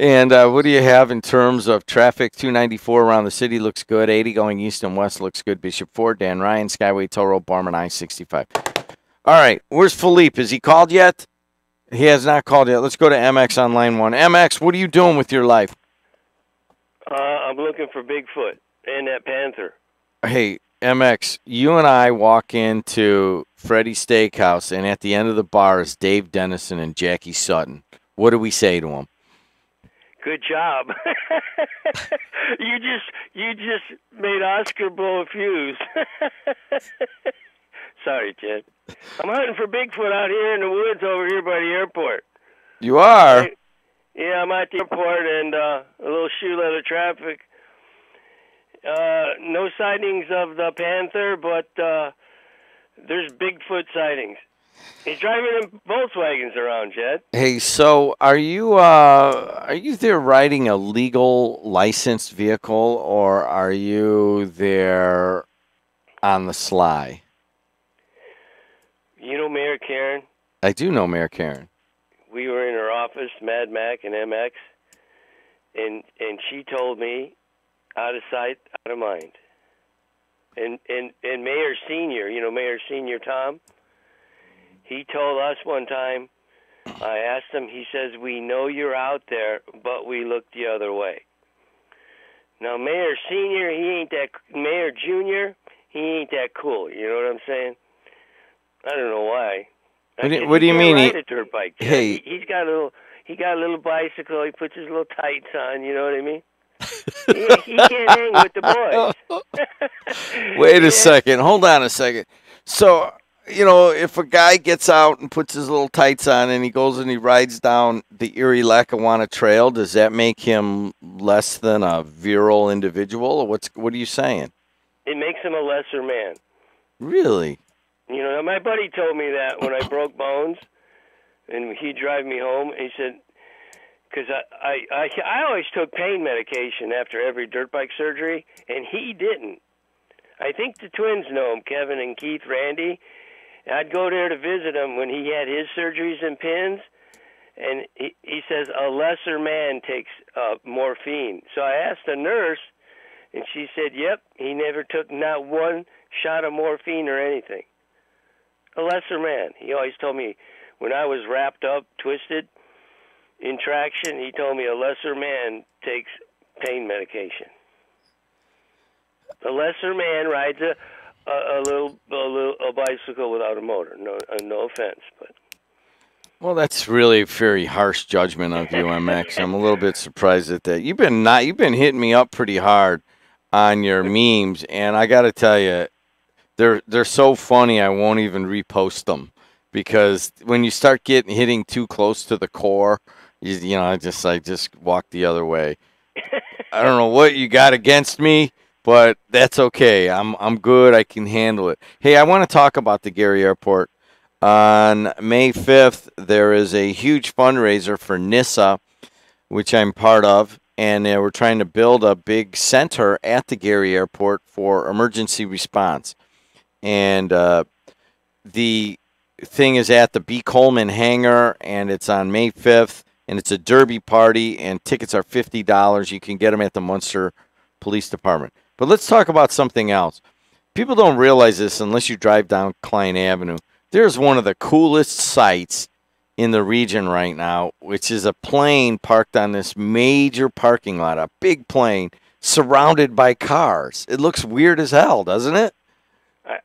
And what do you have in terms of traffic? 294 around the city looks good. 80 going east and west looks good. Bishop Ford, Dan Ryan, Skyway, Toll Road, Barman, I-65. All right, where's Philippe? Has he called yet? He has not called yet. Let's go to MX on line 1. MX, what are you doing with your life? I'm looking for Bigfoot and that panther. Hey, MX, you and I walk into Freddy's Steakhouse, and at the end of the bar is Dave Dennison and Jackie Sutton. What do we say to him? Good job. You just made Oscar blow a fuse. Sorry, Ted. I'm hunting for Bigfoot out here in the woods over here by the airport. You are? Yeah, I'm at the airport and a little shoelet of traffic. No sightings of the panther, but there's Bigfoot sightings. He's driving them Volkswagens around, Jed. Hey, so are you there riding a legal licensed vehicle, or are you there on the sly? You know Mayor Karen? I do know Mayor Karen. We were in her office, Mad Mac and MX, and she told me, out of sight, out of mind. And Mayor Senior, you know Mayor Senior Tom? He told us one time, I asked him, he says, we know you're out there, but we look the other way. Now, Mayor Senior, he ain't that, Mayor Junior, he ain't that cool. You know what I'm saying? I don't know why. What do you mean? He ride a dirt bike. Hey. He got a little bicycle. He puts his little tights on, you know what I mean? he can't hang with the boys. Wait a second. Hold on a second. So, you know, if a guy gets out and puts his little tights on and he goes and he rides down the Erie Lackawanna Trail, does that make him less than a virile individual? Or what are you saying? It makes him a lesser man. Really? You know, my buddy told me that when I broke bones, and he'd drive me home. He said, because I always took pain medication after every dirt bike surgery, and he didn't. I think the twins know him, Kevin and Keith Randy. I'd go there to visit him when he had his surgeries and pins, and he says a lesser man takes morphine. So I asked the nurse, and she said, yep, he never took not one shot of morphine or anything. A lesser man. He always told me when I was wrapped up, twisted, in traction, he told me a lesser man takes pain medication. A lesser man rides a bicycle without a motor. No offense, but. Well, that's really a very harsh judgment of you, MX. I'm a little bit surprised at that. You've been hitting me up pretty hard on your memes, and I got to tell you, they're so funny I won't even repost them, because when you start hitting too close to the core, you know, I just walk the other way. I don't know what you got against me, but that's okay. I'm good. I can handle it. Hey, I want to talk about the Gary Airport. On May 5th, there is a huge fundraiser for NISA, which I'm part of, and we're trying to build a big center at the Gary Airport for emergency response. And the thing is at the B. Coleman hangar, and it's on May 5th, and it's a derby party, and tickets are $50. You can get them at the Munster Police Department. But let's talk about something else. People don't realize this unless you drive down Klein Avenue. There's one of the coolest sights in the region right now, which is a plane parked on this major parking lot, a big plane surrounded by cars. It looks weird as hell, doesn't it?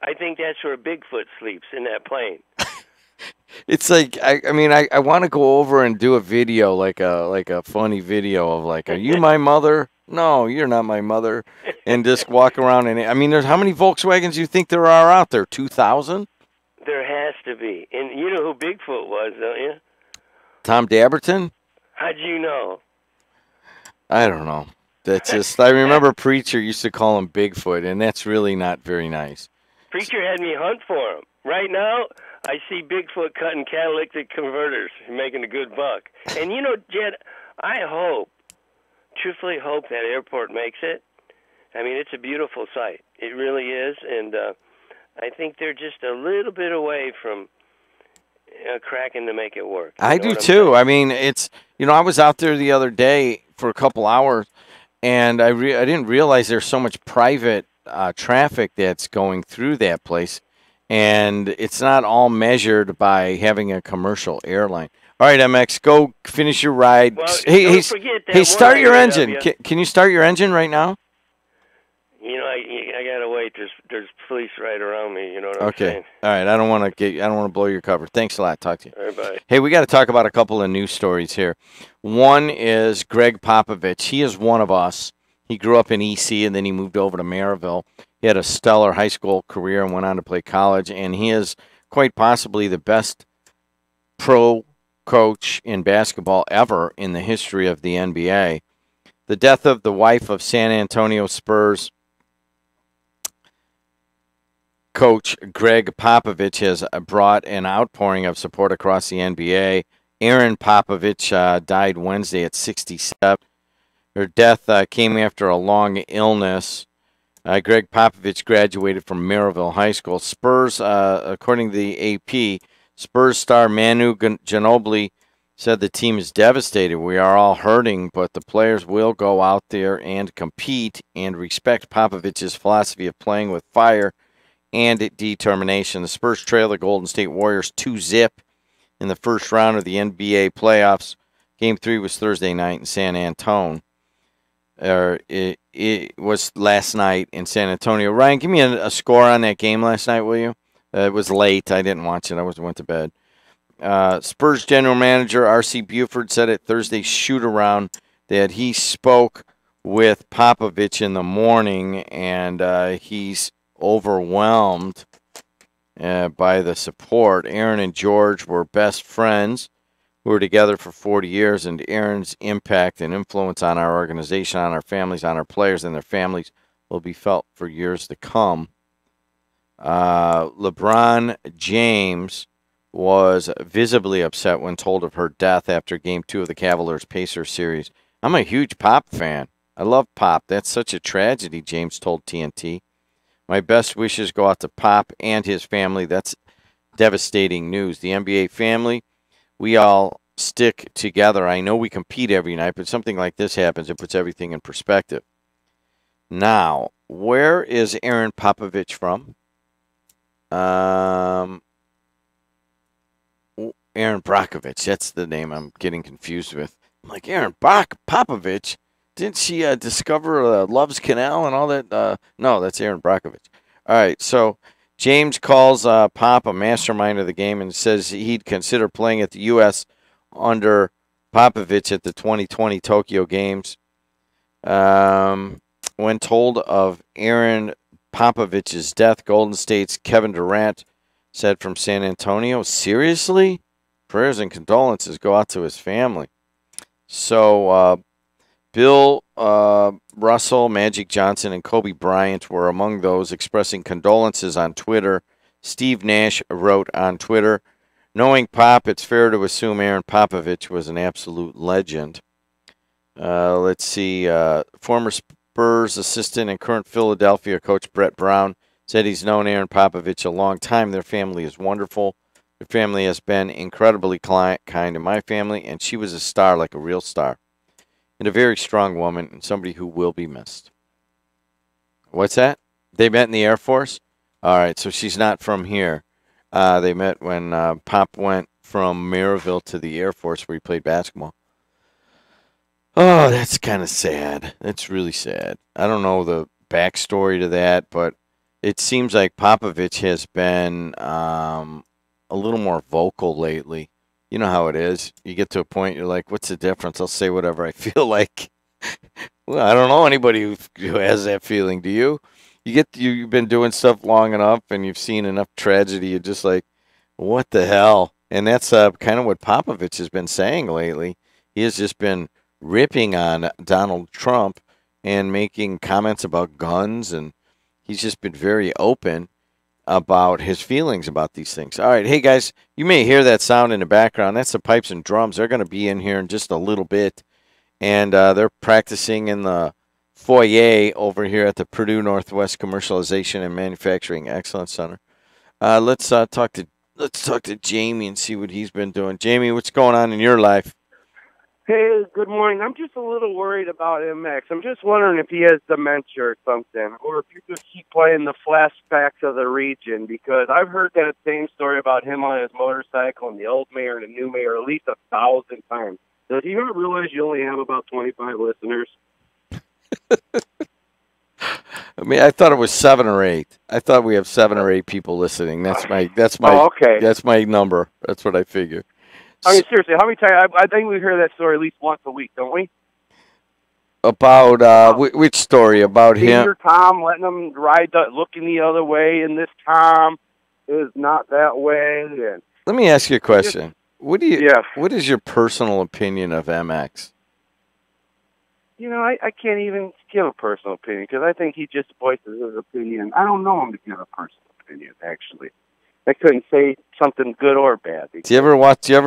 I think that's where Bigfoot sleeps, in that plane. It's like I want to go over and do a video, like a funny video of like, are you my mother? No, you're not my mother. And just walk around and there's how many Volkswagens do you think there are out there? 2,000? There has to be. And you know who Bigfoot was, don't you? Tom Dabberton? How'd you know? I don't know. That's just I remember Preacher used to call him Bigfoot, and that's really not very nice. Preacher had me hunt for him. Right now, I see Bigfoot cutting catalytic converters, making a good buck. And you know, Jed, I truthfully hope that airport makes it. I mean, it's a beautiful sight. It really is, and I think they're just a little bit away from cracking to make it work. I do too. I mean, it's I was out there the other day for a couple hours, and I didn't realize there's so much private traffic that's going through that place, and it's not all measured by having a commercial airline. All right, MX, go finish your ride. Well, Hey, don't forget that hey, one start your item, engine. Can you start your engine right now? I gotta wait. There's police right around me. You know what I'm Okay. saying? All right. I don't want to blow your cover. Thanks a lot. Talk to you. All right, bye. Hey, we got to talk about a couple of news stories here. One is Greg Popovich. He is one of us. He grew up in EC and then he moved over to Maryville. He had a stellar high school career and went on to play college. And he is quite possibly the best pro coach in basketball ever in the history of the NBA. The death of the wife of San Antonio Spurs coach Greg Popovich has brought an outpouring of support across the NBA. Aaron Popovich died Wednesday at 67. Her death came after a long illness. Greg Popovich graduated from Maryville High School. Spurs, according to the AP, Spurs star Manu Ginobili said the team is devastated. We are all hurting, but the players will go out there and compete and respect Popovich's philosophy of playing with fire and determination. The Spurs trail the Golden State Warriors 2-0 in the first round of the NBA playoffs. Game 3 was Thursday night in San Antonio. It was last night in San Antonio. Ryan, give me a score on that game last night, will you? It was late. I didn't watch it. I went to bed. Spurs general manager R.C. Buford said at Thursday's shoot-around that he spoke with Popovich in the morning, and he's overwhelmed by the support. Aaron and George were best friends who were together for 40 years, and Aaron's impact and influence on our organization, on our families, on our players and their families will be felt for years to come. LeBron James was visibly upset when told of her death after Game 2 of the Cavaliers-Pacers series. I'm a huge Pop fan. I love Pop. That's such a tragedy, James told TNT. My best wishes go out to Pop and his family. That's devastating news. The NBA family, we all stick together. I know we compete every night, but something like this happens. It puts everything in perspective. Now, where is Aaron Popovich from? Aaron Brockovich. That's the name I'm getting confused with. I'm like, Aaron Popovich? Didn't she discover Love's Canal and all that? No, that's Aaron Brockovich. All right, so James calls Pop a mastermind of the game and says he'd consider playing at the U.S. under Popovich at the 2020 Tokyo Games. When told of Aaron Popovich's death, Golden State's Kevin Durant said from San Antonio, seriously? Prayers and condolences go out to his family. So Bill Russell, Magic Johnson, and Kobe Bryant were among those expressing condolences on Twitter. Steve Nash wrote on Twitter, knowing Pop, it's fair to assume Aaron Popovich was an absolute legend. Let's see. Former Spurs assistant and current Philadelphia coach Brett Brown said he's known Aaron Popovich a long time. Their family is wonderful. Their family has been incredibly kind to my family, and she was a star, like a real star. And a very strong woman, and somebody who will be missed. What's that? They met in the Air Force? All right, so she's not from here. They met when Pop went from Maryville to the Air Force where he played basketball. Oh, that's kind of sad. That's really sad. I don't know the backstory to that, but it seems like Popovich has been a little more vocal lately. You know how it is. You get to a point, you're like, what's the difference? I'll say whatever I feel like. Well, I don't know anybody who has that feeling. Do you? You've been doing stuff long enough and you've seen enough tragedy. You're just like, what the hell? And that's kind of what Popovich has been saying lately. He has just been ripping on Donald Trump and making comments about guns, and he's just been very open about his feelings about these things. All right, hey guys, you may hear that sound in the background. That's the pipes and drums. They're going to be in here in just a little bit, and they're practicing in the foyer over here at the Purdue Northwest Commercialization and Manufacturing Excellence Center. Let's talk to Jamie and see what he's been doing. Jamie, what's going on in your life? Hey, good morning. I'm just a little worried about MX. I'm just wondering if he has dementia or something, or if you just keep playing the flashbacks of the region, because I've heard that same story about him on his motorcycle and the old mayor and the new mayor at least 1,000 times. So do you not realize you only have about 25 listeners? I mean, I thought it was 7 or 8. I thought we have 7 or 8 people listening. That's my number. That's what I figure. I mean, seriously, how many times? I think we hear that story at least once a week, don't we? About which story? About him? Senior Tom letting him ride, looking the other way, and this Tom is not that way. And let me ask you a question. What is your personal opinion of MX? You know, I can't even give a personal opinion because I think he just voices his opinion. I don't know him to give a personal opinion, actually. I couldn't say something good or bad. Do you ever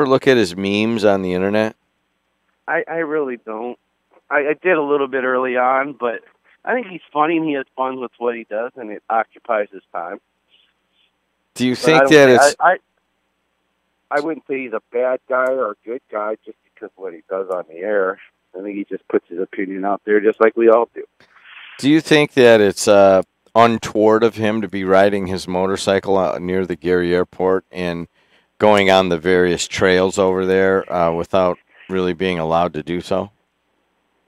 look at his memes on the internet? I really don't. I did a little bit early on, but I think he's funny and he has fun with what he does, and it occupies his time. Do you think that it's... I wouldn't say he's a bad guy or a good guy just because of what he does on the air. I think he just puts his opinion out there just like we all do. Do you think that it's untoward of him to be riding his motorcycle out near the Gary Airport and going on the various trails over there without really being allowed to do so?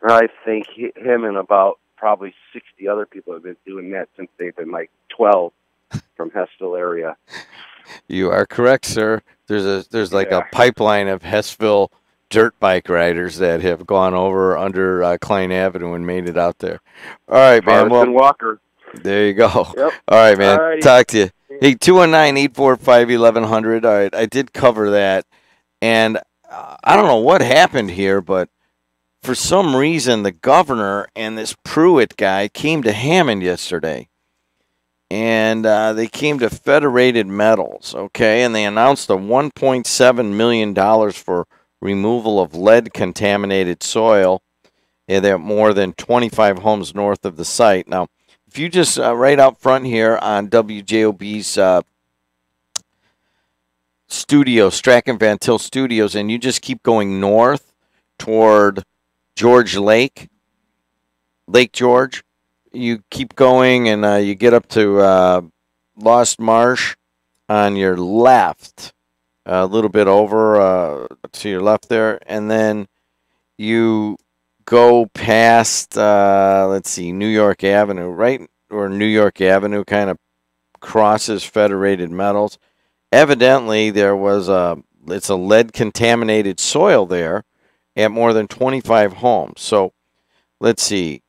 I think him and about probably 60 other people have been doing that since they've been like 12 from Hessville area. You are correct, sir. There's like a pipeline of Hessville dirt bike riders that have gone over under Klein Avenue and made it out there. All right, man. Well, Walker. There you go. Yep. All right, man. Alrighty. Talk to you. Hey, 219-845-1100. All right, I did cover that. And I don't know what happened here, but for some reason, the governor and this Pruitt guy came to Hammond yesterday. And they came to Federated Metals, okay? And they announced a $1.7 million for removal of lead-contaminated soil at more than 25 homes north of the site. Now, if you just right out front here on WJOB's studio, Strachan Van Til Studios, and you just keep going north toward George Lake George, you keep going and you get up to Lost Marsh on your left, a little bit over to your left there, and then you go past, New York Avenue, right where New York Avenue kind of crosses Federated Metals. Evidently, it's a lead-contaminated soil there at more than 25 homes. So, let's see.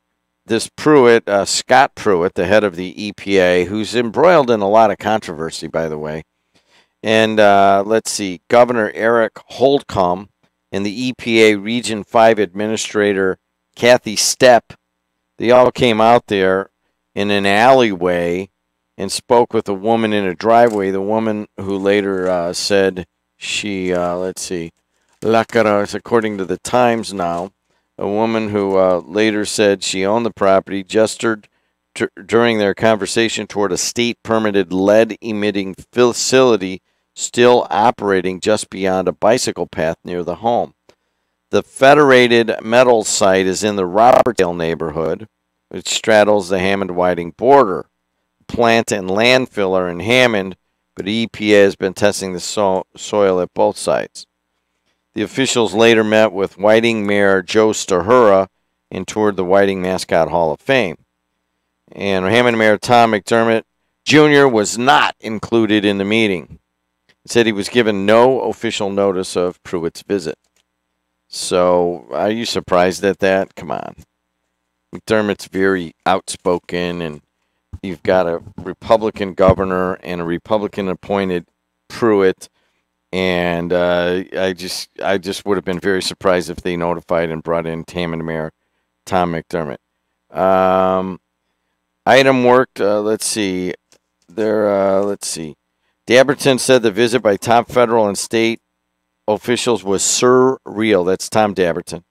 This Pruitt, Scott Pruitt, the head of the EPA, who's embroiled in a lot of controversy, by the way. And Governor Eric Holcomb and the EPA Region 5 Administrator Kathy Stepp, they all came out there in an alleyway and spoke with a woman in a driveway. The woman who later said she, Lacaras, according to the Times now, a woman who later said she owned the property, gestured during their conversation toward a state-permitted lead-emitting facility still operating just beyond a bicycle path near the home. The Federated Metals site is in the Robertdale neighborhood, which straddles the Hammond-Whiting border. Plant and landfill are in Hammond, but EPA has been testing the soil at both sites. The officials later met with Whiting Mayor Joe Stahura and toured the Whiting Mascot Hall of Fame. And Hammond Mayor Tom McDermott Jr. was not included in the meeting. He said he was given no official notice of Pruitt's visit. So, are you surprised at that? Come on. McDermott's very outspoken, and you've got a Republican governor and a Republican-appointed Pruitt. And I just would have been very surprised if they notified and brought in Hammond Mayor Tom McDermott. Item worked. Let's see. Dabberton said the visit by top federal and state officials was surreal. That's Tom Dabberton.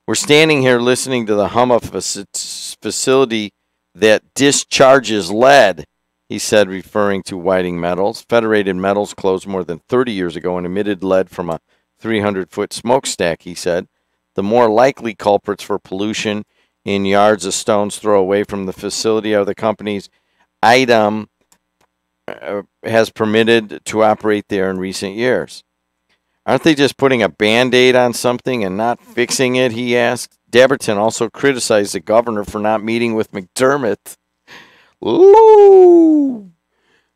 We're standing here listening to the hum of a facility that discharges lead, he said, referring to Whiting Metals. Federated Metals closed more than 30 years ago and emitted lead from a 300-foot smokestack, he said. the more likely culprits for pollution in yards of stones throw away from the facility are the company's item has permitted to operate there in recent years. Aren't they just putting a Band-Aid on something and not fixing it, he asked. Debberton also criticized the governor for not meeting with McDermott. Ooh!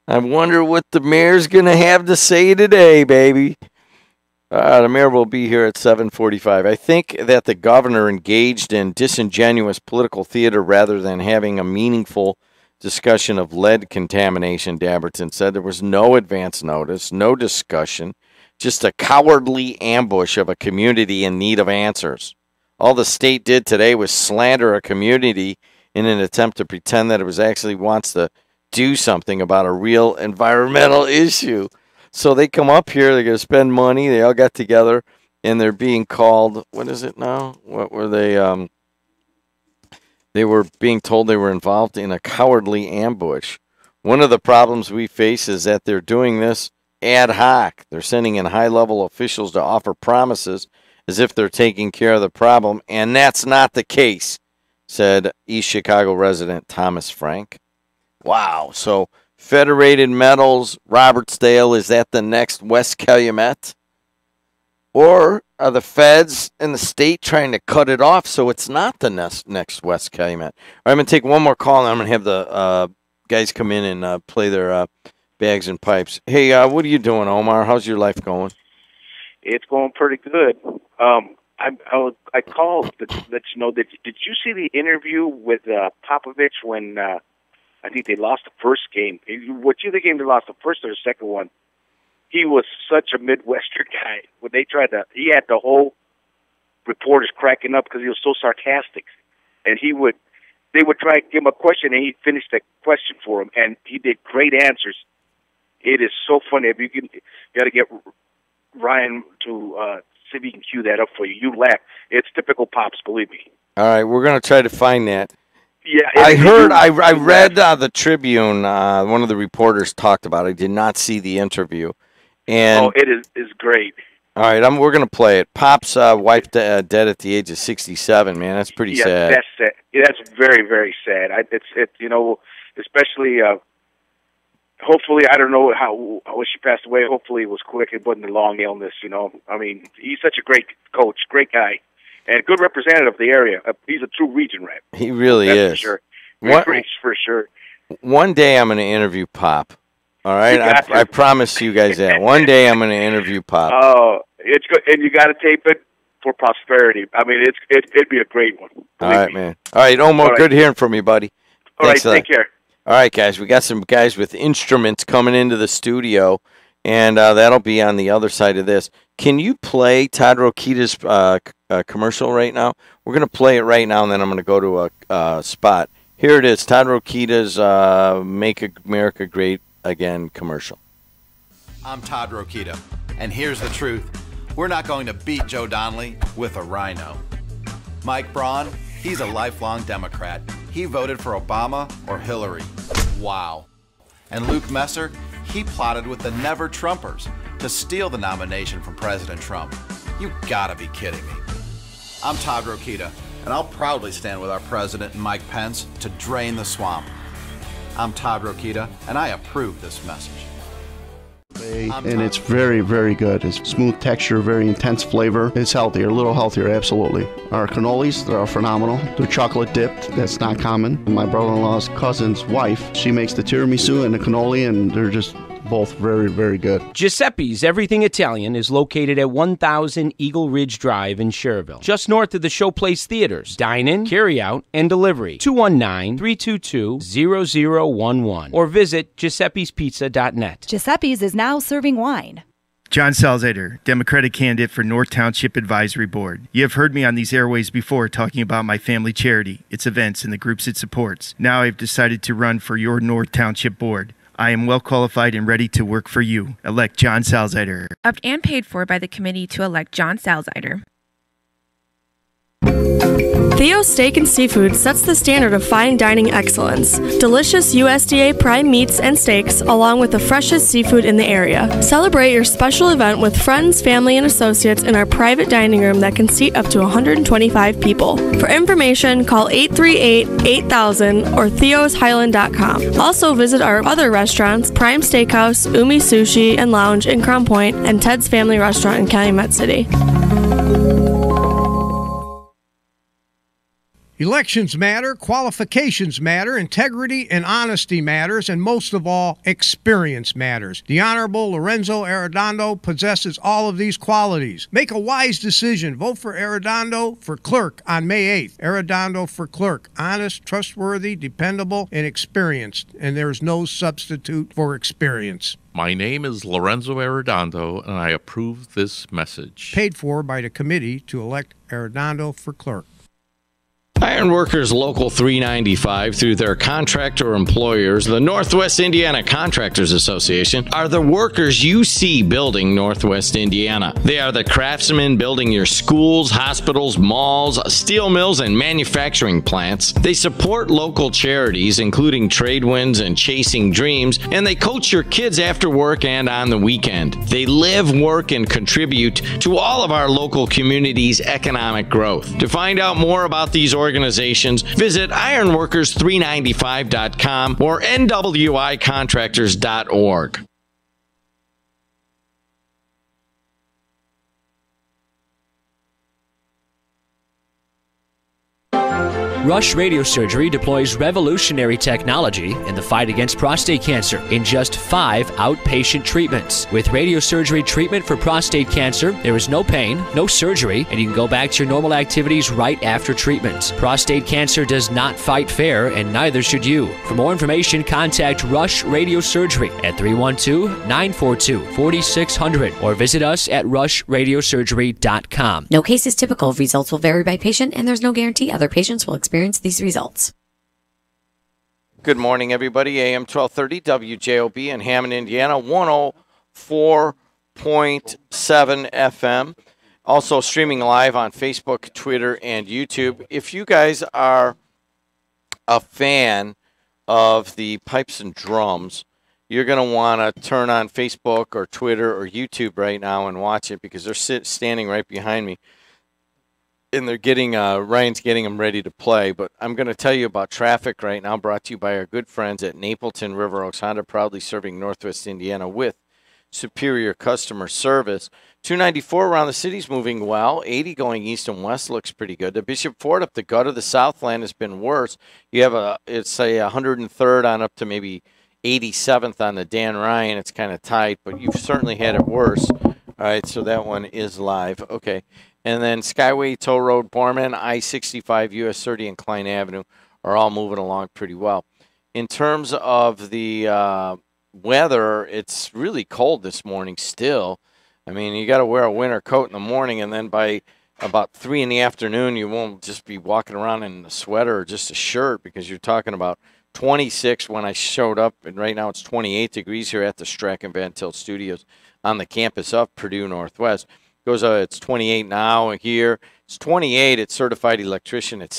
I wonder what the mayor's going to have to say today, baby. The mayor will be here at 7:45. I think that the governor engaged in disingenuous political theater rather than having a meaningful discussion of lead contamination, Debberton said. There was no advance notice, no discussion, just a cowardly ambush of a community in need of answers. All the state did today was slander a community in an attempt to pretend that it was actually wants to do something about a real environmental issue. So they come up here, they're going to spend money, they all got together, and they're being called, what is it now? What were they? They were being told they were involved in a cowardly ambush. One of the problems we face is that they're doing this ad hoc. They're sending in high-level officials to offer promises as if they're taking care of the problem, and that's not the case, said East Chicago resident Thomas Frank. Wow. So Federated Metals, Robertsdale, is that the next West Calumet? Or are the feds and the state trying to cut it off so it's not the next West Calumet? All right, I'm going to take one more call, and I'm going to have the guys come in and play their bags and pipes. Hey, what are you doing, Omar? How's your life going? It's going pretty good. I called to let you know that did you see the interview with Popovich when I think they lost the first game? What you the game they lost, the first or the second one? He was such a Midwestern guy. When they tried to, he had the whole reporters cracking up because he was so sarcastic, and they would try to give him a question, and he'd finish the question for him, and he did great answers. It is so funny. If you got to get Ryan to see if he can cue that up for you. You laugh. It's typical Pops, believe me. All right, we're going to try to find that. Yeah, I read the Tribune. One of the reporters talked about it. I did not see the interview. And it is great. All right, we're going to play it. Pop's wife dead at the age of 67, man. That's pretty sad. That's sad. That's very, very sad. It's especially, hopefully, I don't know how she passed away. Hopefully it was quick. It wasn't a long illness, I mean, he's such a great coach, great guy, and good representative of the area. He's a true region rep. He really That's is. For sure. For sure. One day I'm going to interview Pop. All right, I promise you guys that. One day I'm going to interview Pop. Oh, it's good, and you got to tape it for posterity. I mean, it'd be a great one. All right, man. All right, Omar, good hearing from you, buddy. Thanks all right, take care. All right, guys, we got some guys with instruments coming into the studio, and that'll be on the other side of this. Can you play Todd Rokita's commercial right now? We're going to play it right now, and then I'm going to go to a spot. Here it is, Todd Rokita's Make America Great Again commercial. I'm Todd Rokita, and here's the truth. We're not going to beat Joe Donnelly with a rhino. Mike Braun, he's a lifelong Democrat. He voted for Obama or Hillary. Wow. And Luke Messer, he plotted with the Never Trumpers to steal the nomination from President Trump. You gotta be kidding me. I'm Todd Rokita, and I'll proudly stand with our president and Mike Pence to drain the swamp. I'm Todd Rokita, and I approve this message. And it's very, very good. It's smooth texture, very intense flavor. It's healthier, a little healthier, absolutely. Our cannolis, they're phenomenal. They're chocolate dipped. That's not common. My brother-in-law's cousin's wife, she makes the tiramisu and the cannoli, and they're just both very, very good. Giuseppe's Everything Italian is located at 1000 Eagle Ridge Drive in Schererville, just north of the Showplace Theaters. Dine-in, carry-out, and delivery. 219-322-0011 or visit giuseppespizza.net. Giuseppe's is now serving wine. John Salzader, Democratic candidate for North Township Advisory Board. You have heard me on these airways before talking about my family charity, its events, and the groups it supports. Now I've decided to run for your North Township Board. I am well qualified and ready to work for you. Elect John Salzader. Upped and paid for by the committee to elect John Salzader. Theo's Steak and Seafood sets the standard of fine dining excellence. Delicious USDA prime meats and steaks, along with the freshest seafood in the area. Celebrate your special event with friends, family, and associates in our private dining room that can seat up to 125 people. For information, call 838-8000 or theoshighland.com. Also visit our other restaurants, Prime Steakhouse, Umi Sushi and Lounge in Crown Point, and Ted's Family Restaurant in Calumet City. Elections matter, qualifications matter, integrity and honesty matters, and most of all, experience matters. The Honorable Lorenzo Arredondo possesses all of these qualities. Make a wise decision. Vote for Arredondo for clerk on May 8th. Arredondo for clerk. Honest, trustworthy, dependable, and experienced. And there's no substitute for experience. My name is Lorenzo Arredondo, and I approve this message. Paid for by the committee to elect Arredondo for clerk. Ironworkers Local 395, through their contractor employers, the Northwest Indiana Contractors Association, are the workers you see building Northwest Indiana. They are the craftsmen building your schools, hospitals, malls, steel mills, and manufacturing plants. They support local charities, including Tradewinds and Chasing Dreams, and they coach your kids after work and on the weekend. They live, work, and contribute to all of our local communities' economic growth. To find out more about these organizations, visit ironworkers395.com or nwicontractors.org. Rush Radiosurgery deploys revolutionary technology in the fight against prostate cancer in just 5 outpatient treatments. With radiosurgery treatment for prostate cancer, there is no pain, no surgery, and you can go back to your normal activities right after treatment. Prostate cancer does not fight fair, and neither should you. For more information, contact Rush Radiosurgery at 312-942-4600 or visit us at rushradiosurgery.com. No case is typical. Results will vary by patient, and there's no guarantee other patients will experience these results. Good morning, everybody. AM 1230 WJOB in Hammond, Indiana, 104.7 FM. Also streaming live on Facebook, Twitter, and YouTube. If you guys are a fan of the Pipes and Drums, you're going to want to turn on Facebook or Twitter or YouTube right now and watch it, because they're standing right behind me. And they're getting, Ryan's getting them ready to play. But I'm going to tell you about traffic right now, brought to you by our good friends at Napleton River Oaks Honda, proudly serving Northwest Indiana with superior customer service. 294 around the city's moving well. 80 going east and west looks pretty good. The Bishop Ford up the gut of the Southland has been worse. You have it's a 103rd on up to maybe 87th on the Dan Ryan. It's kind of tight, but you've certainly had it worse. All right, so that one is live. Okay. And then Skyway, Toll Road, Borman, I-65, US 30, and Klein Avenue are all moving along pretty well. In terms of the weather, it's really cold this morning still. I mean, you got to wear a winter coat in the morning, and then by about 3 in the afternoon, you won't just be walking around in a sweater or just a shirt, because you're talking about 26 when I showed up, and right now it's 28 degrees here at the Strachan Van Til Studios on the campus of Purdue Northwest. It's 28 now here. It's 28 at Certified Electrician at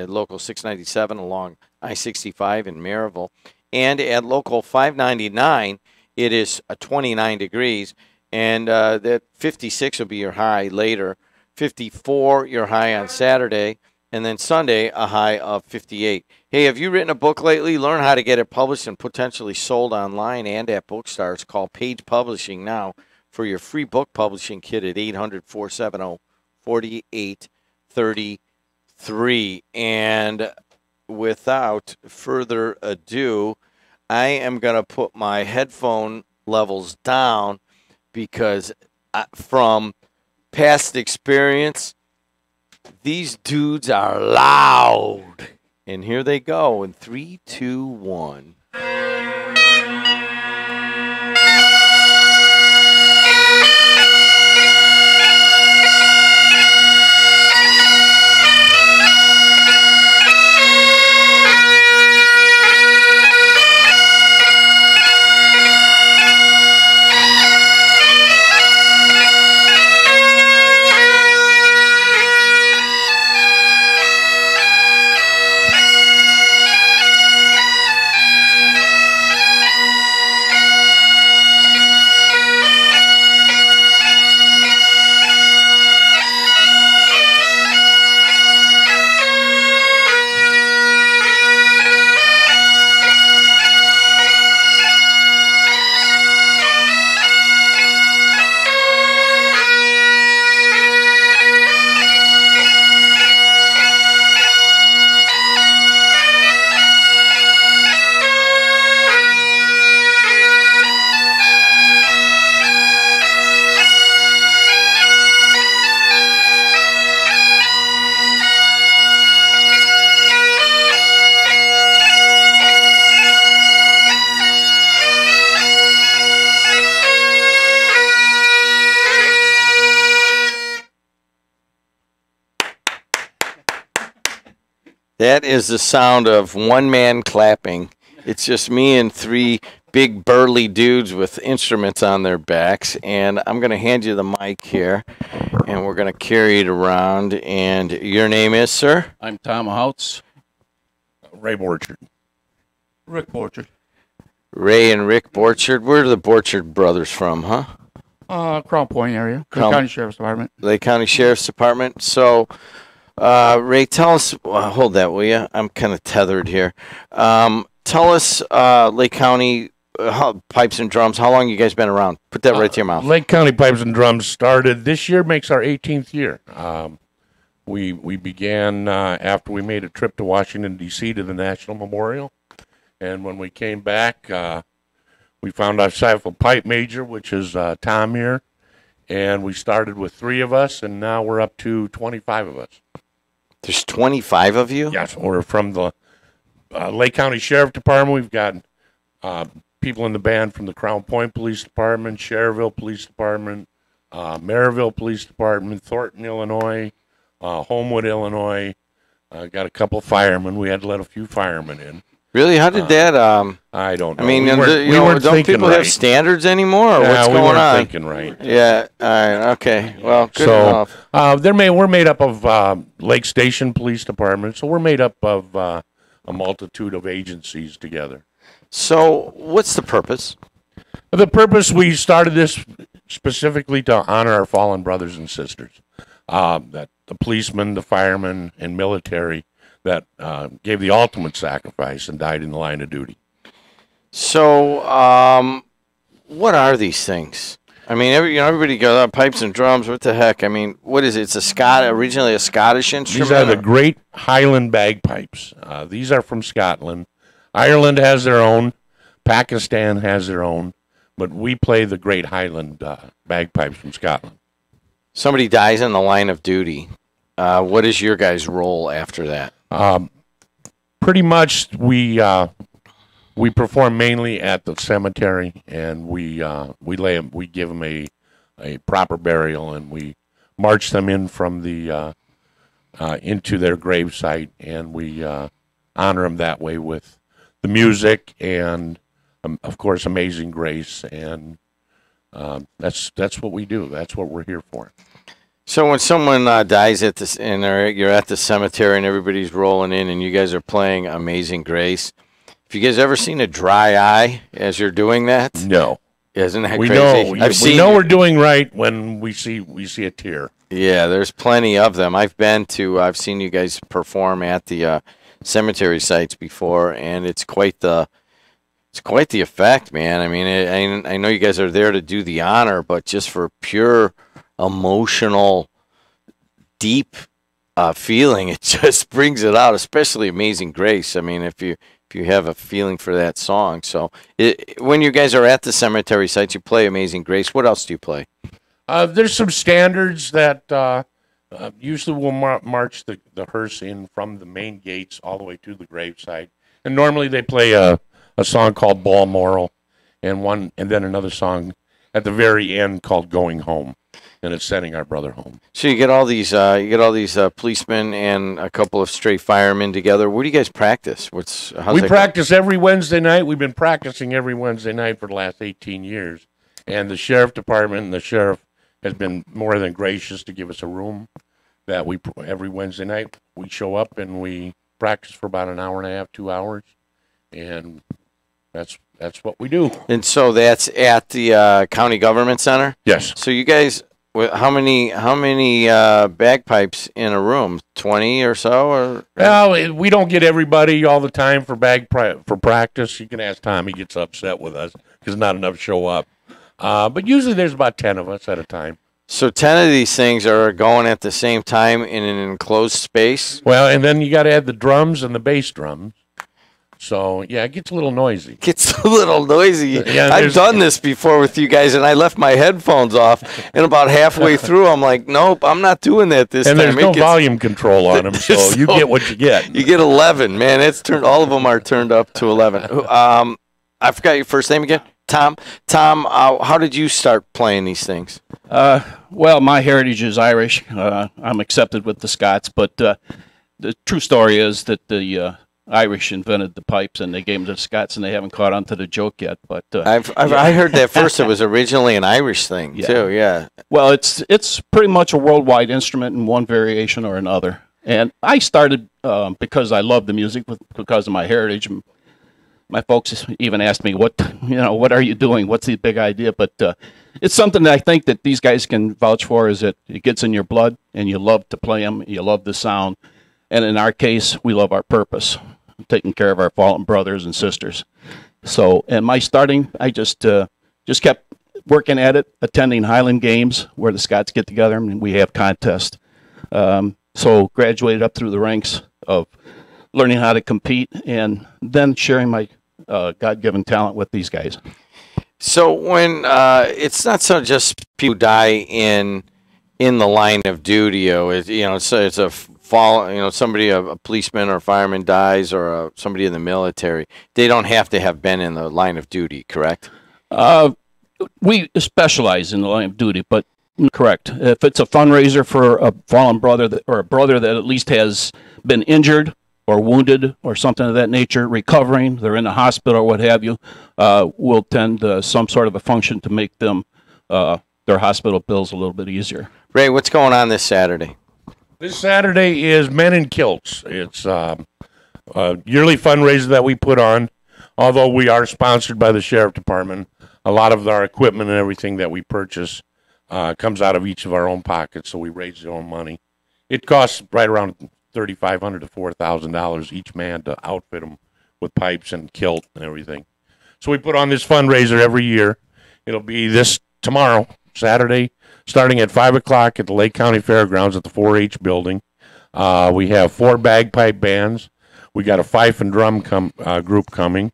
Local 697 along I-65 in Maryville. And at Local 599, it is 29 degrees. And that 56 will be your high later. 54, your high on Saturday. And then Sunday, a high of 58. Hey, have you written a book lately? Learn how to get it published and potentially sold online and at Bookstars. Call Page Publishing now for your free book publishing kit at 800-470-4833. And without further ado, I am going to put my headphone levels down, because from past experience, these dudes are loud. And here they go in 3, 2, 1. That is the sound of one man clapping. It's just me and three big burly dudes with instruments on their backs. And I'm going to hand you the mic here, and we're going to carry it around. And your name is, sir? I'm Tom Houts. Ray Borchard. Rick Borchard. Ray and Rick Borchard. Where are the Borchard brothers from, huh? Crown Point area. Lake County Sheriff's Department. Lake County Sheriff's Department. So, Ray, tell us, hold that, will you? I'm kind of tethered here. Tell us, Lake County Pipes and Drums, how long you guys been around? Put that right to your mouth. Lake County Pipes and Drums started this year, makes our 18th year. We began after we made a trip to Washington, D.C. to the National Memorial. And when we came back, we found ourselves a pipe major, which is Tom here. And we started with 3 of us, and now we're up to 25 of us. There's 25 of you? Yes, we're from the Lake County Sheriff Department. We've got people in the band from the Crown Point Police Department, Cherville Police Department, Maryville Police Department, Thornton, Illinois, Homewood, Illinois. Got a couple firemen. We had to let a few firemen in. Really? How did that? I don't know. I mean, we weren't don't people right. have standards anymore? Or Yeah, what's we going weren't on? thinking right. Yeah. All right. Okay. Well, good So enough. we're made up of Lake Station Police Department. So we're made up of a multitude of agencies together. So what's the purpose? The purpose, we started this specifically to honor our fallen brothers and sisters. That the policemen, the firemen, and military that gave the ultimate sacrifice and died in the line of duty. So, what are these things? I mean, everybody goes, pipes and drums. What the heck? I mean, what is it? It's originally a Scottish instrument. These are the great Highland bagpipes. These are from Scotland. Ireland has their own. Pakistan has their own. But we play the great Highland bagpipes from Scotland. Somebody dies in the line of duty. What is your guys' role after that? Pretty much, we perform mainly at the cemetery, and we give them a proper burial, and we march them in from the into their gravesite, and we honor them that way with the music and, of course, Amazing Grace, and that's what we do. That's what we're here for. So when someone dies at this, and you're at the cemetery, and everybody's rolling in, and you guys are playing Amazing Grace, have you guys ever seen a dry eye as you're doing that? No. Isn't that we crazy? Know, we know we're doing right when we see a tear. Yeah, there's plenty of them. I've seen you guys perform at the cemetery sites before, and it's quite the effect, man. I mean, I know you guys are there to do the honor, but just for pure emotional, deep feeling, it just brings it out. Especially Amazing Grace. I mean, if you have a feeling for that song. So when you guys are at the cemetery sites, you play Amazing Grace. What else do you play? There's some standards that usually we'll march the hearse in from the main gates all the way to the gravesite. And normally they play a song called Balmoral, and then another song at the very end called Going Home, and it's sending our brother home. So you get all these policemen and a couple of stray firemen together. Where do you guys practice? We practice every Wednesday night. We've been practicing every Wednesday night for the last 18 years, and the sheriff department and the sheriff has been more than gracious to give us a room that every Wednesday night we show up and we practice for about an hour and a half, 2 hours, and that's what we do. And so that's at the county government center? Yes. So you guys, how many bagpipes in a room? 20 or so? Or well, we don't get everybody all the time for practice. You can ask Tom; he gets upset with us because not enough show up. But usually there's about 10 of us at a time. So 10 of these things are going at the same time in an enclosed space? Well, and then you got to add the drums and the bass drums. So, yeah, it gets a little noisy. Gets a little noisy. Yeah, I've done this before with you guys, and I left my headphones off, and about halfway through, I'm like, nope, I'm not doing that this time. And there's no volume control on them, so you get what you get. You get 11, man. All of them are turned up to 11. I forgot your first name again. Tom. Tom, how did you start playing these things? Well, my heritage is Irish. I'm accepted with the Scots, but the true story is that the Irish invented the pipes and they gave them to the Scots, and they haven't caught on to the joke yet. But I heard that first. It was originally an Irish thing too. Yeah. Well, it's pretty much a worldwide instrument in one variation or another. And I started because I love the music, because of my heritage. My folks even asked me, what are you doing? What's the big idea? But it's something that I think that these guys can vouch for, is that it gets in your blood and you love to play them. You love the sound. And in our case, we love our purpose, taking care of our fallen brothers and sisters. So, and my starting, I just kept working at it, attending Highland Games where the Scots get together and we have contests. So graduated up through the ranks of learning how to compete and then sharing my God-given talent with these guys. So when it's not so just people who die in the line of duty, it's a fall, somebody, a policeman or a fireman dies, or somebody in the military, they don't have to have been in the line of duty, correct? We specialize in the line of duty, but correct. If it's a fundraiser for a fallen brother or a brother that at least has been injured or wounded or something of that nature, recovering, they're in the hospital or what have you, we'll tend some sort of a function to make them their hospital bills a little bit easier. Ray, what's going on this Saturday? This Saturday is Men in Kilts. It's a yearly fundraiser that we put on. Although we are sponsored by the Sheriff Department, a lot of our equipment and everything that we purchase comes out of each of our own pockets, so we raise our own money. It costs right around $3,500 to $4,000 each man to outfit them with pipes and kilt and everything. So we put on this fundraiser every year. It'll be tomorrow, Saturday, starting at 5 o'clock at the Lake County Fairgrounds at the 4-H building. We have 4 bagpipe bands. We got a fife and drum group coming.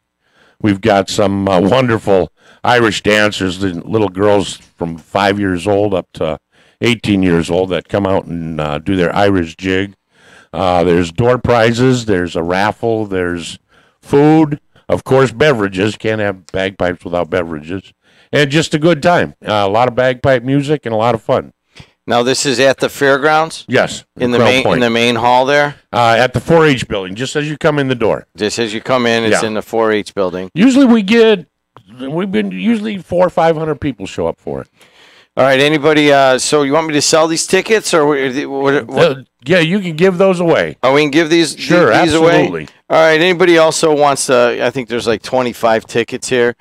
We've got some wonderful Irish dancers, the little girls from 5 years old up to 18 years old that come out and do their Irish jig. There's door prizes, there's a raffle, there's food, of course, beverages. Can't have bagpipes without beverages. And just a good time. A lot of bagpipe music and a lot of fun. Now, this is at the fairgrounds? Yes. In the main hall there? At the 4-H building, just as you come in the door. Just as you come in, it's in the 4-H building. Usually usually 400 or 500 people show up for it. All right, anybody, so you want me to sell these tickets? Or what? Yeah, you can give those away. Oh, we can give these, sure, these absolutely. away? All right, anybody also wants to, I think there's like 25 tickets here.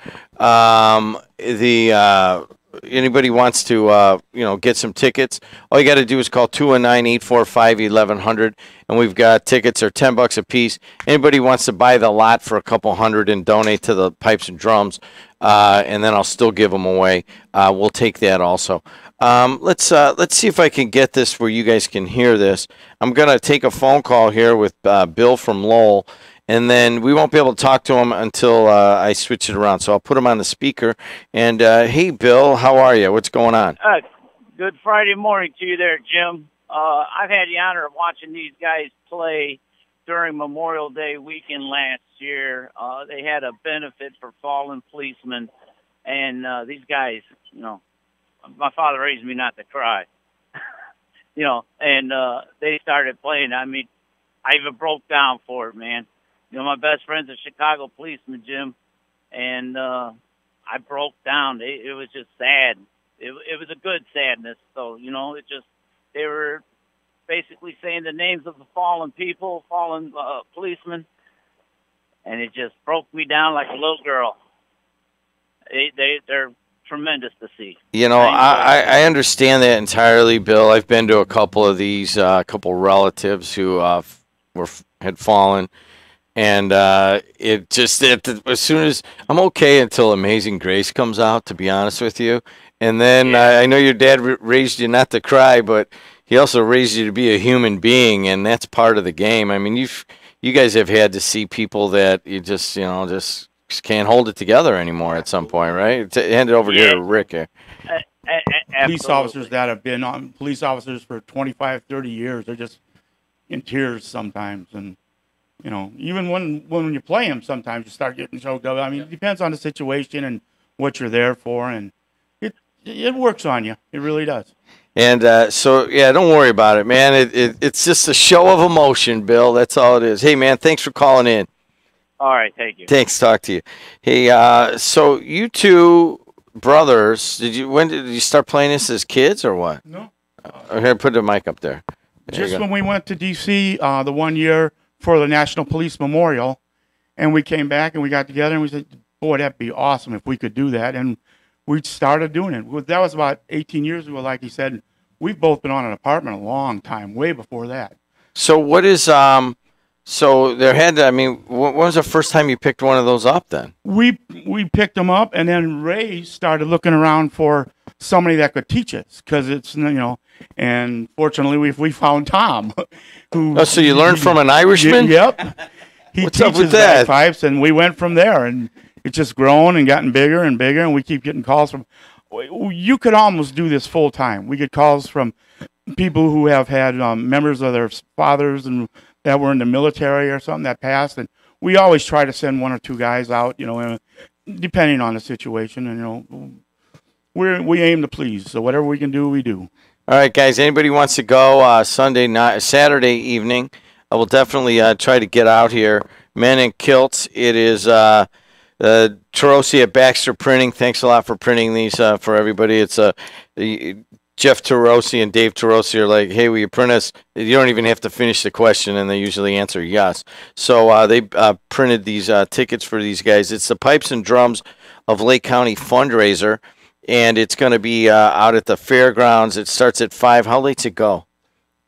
Anybody wants to, get some tickets, all you got to do is call 219-845-1100, and we've got tickets are $10 a piece. Anybody wants to buy the lot for a couple hundred and donate to the pipes and drums, and then I'll still give them away. We'll take that also. Let's see if I can get this where you guys can hear this. I'm gonna take a phone call here with Bill from Lowell. And then we won't be able to talk to him until I switch it around. So I'll put him on the speaker. And, hey, Bill, how are you? What's going on? Good Friday morning to you there, Jim. I've had the honor of watching these guys play during Memorial Day weekend last year. They had a benefit for fallen policemen. And these guys, my father raised me not to cry. And they started playing. I mean, I even broke down for it, man. My best friend's a Chicago policeman, Jim, and I broke down. It was just sad. It was a good sadness, though. They were basically saying the names of the fallen people, fallen policemen, and it just broke me down like a little girl. They're tremendous to see. I understand that entirely, Bill. I've been to a couple of these, couple relatives who had fallen. And it just, as soon as, I'm okay until Amazing Grace comes out, to be honest with you. And then I know your dad raised you not to cry, but he also raised you to be a human being, and that's part of the game. I mean, you guys have had to see people that you just can't hold it together anymore at some point, right? Hand it over to Rick here. Police officers that have been police officers for 25, 30 years, they're just in tears sometimes. And even when you play them, sometimes you start getting choked up. I mean, it depends on the situation and what you're there for, and it works on you. It really does. And so, yeah, don't worry about it, man. It's just a show of emotion, Bill. That's all it is. Hey, man, thanks for calling in. All right, thank you. Thanks. Talk to you. Hey, so you two brothers, when did you start playing this as kids or what? No. Here, put the mic up there. Just when we went to D.C. The 1 year for the National Police Memorial, and we came back and we got together and we said, boy, that'd be awesome if we could do that. And we started doing it. That was about 18 years ago, like he said. We've both been on an apartment a long time, way before that. So what is so there had to, I mean, when was the first time you picked one of those up then? We picked them up, and then Ray started looking around for somebody that could teach us, because it's, and fortunately we found Tom. Who, so you learned from an Irishman? Yep. He What's up with teaches that? bagpipes, and we went from there, and it's just grown and gotten bigger and bigger, and we keep getting calls from. You could almost do this full time. We get calls from people who have had members of their fathers and that were in the military or something that passed, and we always try to send one or two guys out, depending on the situation, and we aim to please. So whatever we can do, we do. All right, guys. Anybody wants to go Saturday evening? I will definitely try to get out here. Men in Kilts. It is Tarosi at Baxter Printing. Thanks a lot for printing these for everybody. It's Jeff Tarosi and Dave Tarosi are like, hey, will you print us? You don't even have to finish the question, and they usually answer yes. So they printed these tickets for these guys. It's the Pipes and Drums of Lake County fundraiser, and it's going to be out at the fairgrounds. It starts at 5. How late's it go?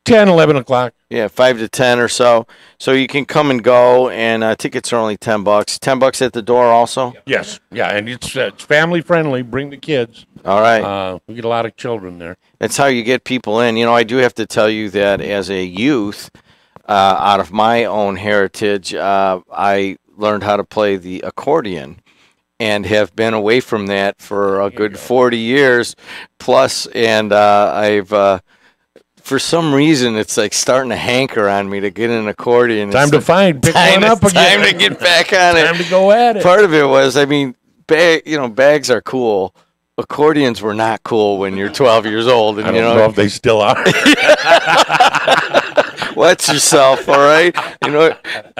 10, 11 o'clock. Yeah, 5 to 10 or so. So you can come and go, and tickets are only $10. $10 at the door also? Yes. Yeah, and it's family friendly. Bring the kids. All right. We get a lot of children there. That's how you get people in. I do have to tell you that as a youth, out of my own heritage, I learned how to play the accordion and have been away from that for a good 40 years plus, and I've... for some reason, it's like starting to hanker on me to get an accordion. Time to pick one up again. Time to get back on it. Time to go at it. Part of it was, bags are cool. Accordions were not cool when you're 12 years old. And, I don't know if they still are. Watch yourself, all right?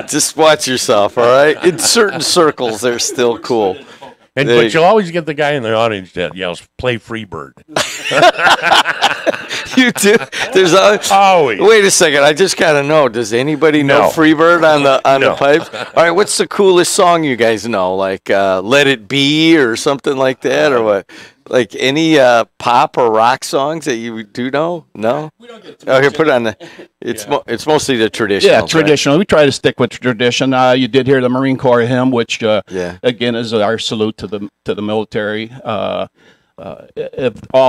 Just watch yourself, all right? In certain circles, they're still cool. But you'll always get the guy in the audience that yells, "Play Freebird." You do? There's always. Wait a second. I just gotta know. Does anybody know Freebird on the pipes? All right. What's the coolest song you guys know? Like "Let It Be" or something like that, or what? Like any pop or rock songs that you do know? No. We don't get here, put it on the. It's mostly the traditional. Yeah, traditional. Right? We try to stick with tradition. You did hear the Marine Corps hymn, which again is our salute to the military. All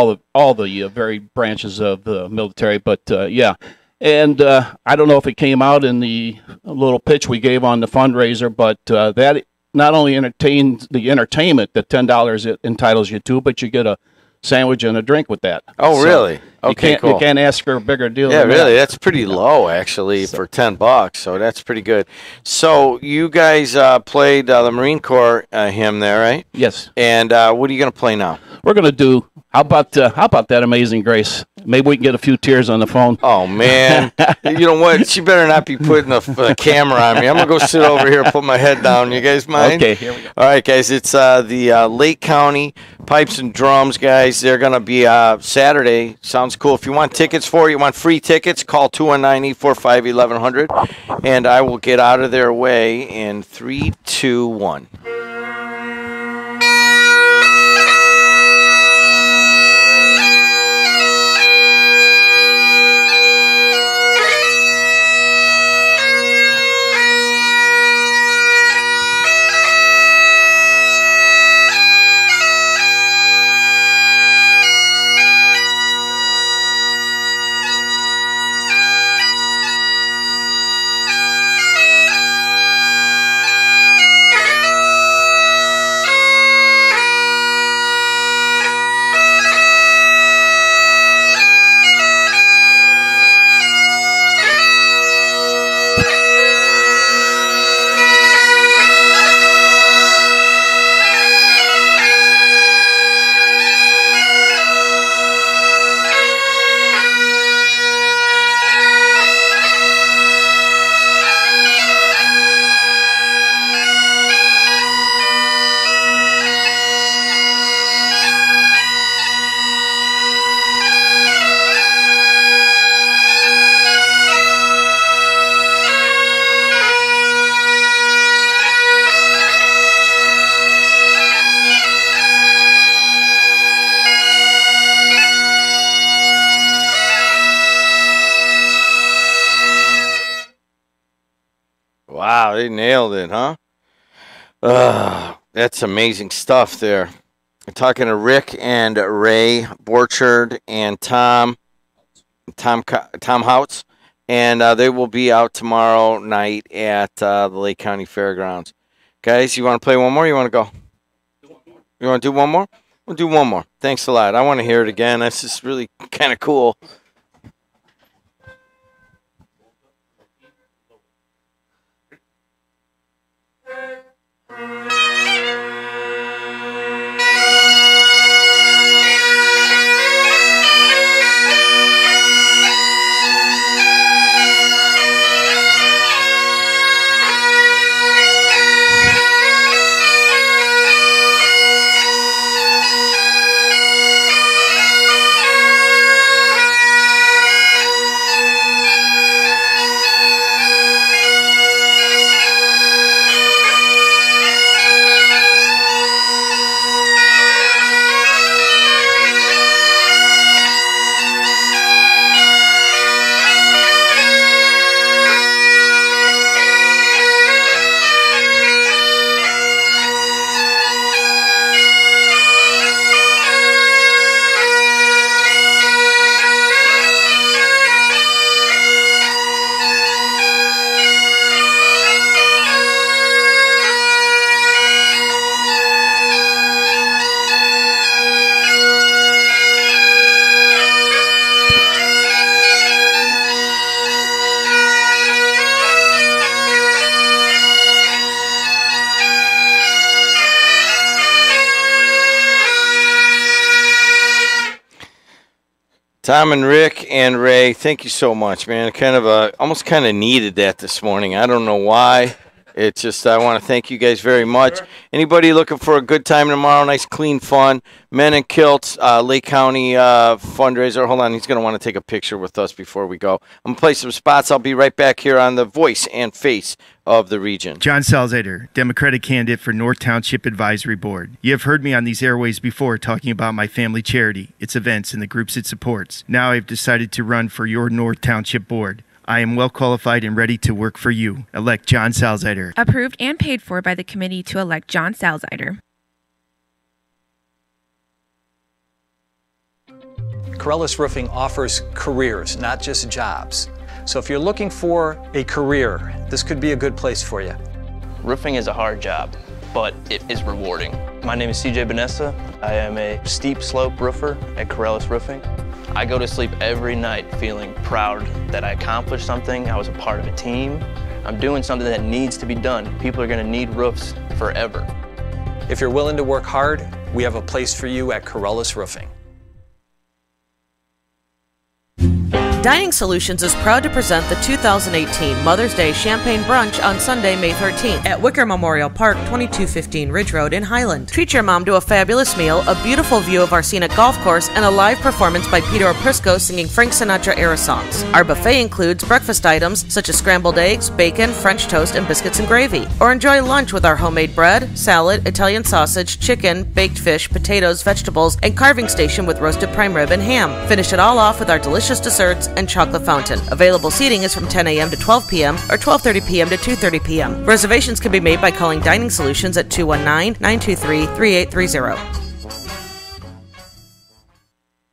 the varied branches of the military, but and I don't know if it came out in the little pitch we gave on the fundraiser, but that not only entertains the entertainment that $10 entitles you to, but you get a sandwich and a drink with that. Oh, really? Okay, you can't ask for a bigger deal. Yeah, than really, that. that's pretty low actually for $10. So that's pretty good. So you guys played the Marine Corps hymn there, right? Yes. And what are you going to play now? We're going to do. How about that Amazing Grace? Maybe we can get a few tears on the phone. Oh man, you know what? She better not be putting a camera on me. I'm gonna go sit over here, put my head down. You guys mind? Okay, here we go. All right, guys. It's the Lake County Pipes and Drums, guys. They're gonna be Saturday. Sounds cool. If you want tickets you want free tickets, call 219-845-1100, and I will get out of their way in 3, 2, 1. Wow, they nailed it, huh? That's amazing stuff there. I'm talking to Rick and Ray Borchard and Tom Houts, and they will be out tomorrow night at the Lake County Fairgrounds. Guys, you want to play one more? Or you want to go? You want to do one more? We'll do one more. Thanks a lot. I want to hear it again. This is really kind of cool. Tom and Rick and Ray, thank you so much, man. Almost kind of needed that this morning. I don't know why. It's just I want to thank you guys very much. Sure. Anybody looking for a good time tomorrow? Nice, clean fun. Men in Kilts, Lake County fundraiser. Hold on, he's going to want to take a picture with us before we go. I'm going to play some spots. I'll be right back here on the voice and face of the region. John Salzader, Democratic candidate for North Township Advisory Board. You have heard me on these airways before talking about my family charity, its events, and the groups it supports. Now I've decided to run for your North Township Board. I am well qualified and ready to work for you. Elect John Salzader. Approved and paid for by the committee to elect John Salzader. Corellis Roofing offers careers, not just jobs. So if you're looking for a career, this could be a good place for you. Roofing is a hard job, but it is rewarding. My name is CJ Benessa. I am a steep slope roofer at Corellis Roofing. I go to sleep every night feeling proud that I accomplished something, I was a part of a team. I'm doing something that needs to be done. People are gonna need roofs forever. If you're willing to work hard, we have a place for you at Corellis Roofing. Dining Solutions is proud to present the 2018 Mother's Day Champagne Brunch on Sunday, May 13th at Wicker Memorial Park, 2215 Ridge Road in Highland. Treat your mom to a fabulous meal, a beautiful view of our scenic golf course, and a live performance by Peter Oprisco singing Frank Sinatra era songs. Our buffet includes breakfast items such as scrambled eggs, bacon, French toast, and biscuits and gravy. Or enjoy lunch with our homemade bread, salad, Italian sausage, chicken, baked fish, potatoes, vegetables, and carving station with roasted prime rib and ham. Finish it all off with our delicious desserts and chocolate fountain. Available seating is from 10 a.m. to 12 p.m. or 12:30 p.m. to 2:30 p.m. Reservations can be made by calling Dining Solutions at 219-923-3830.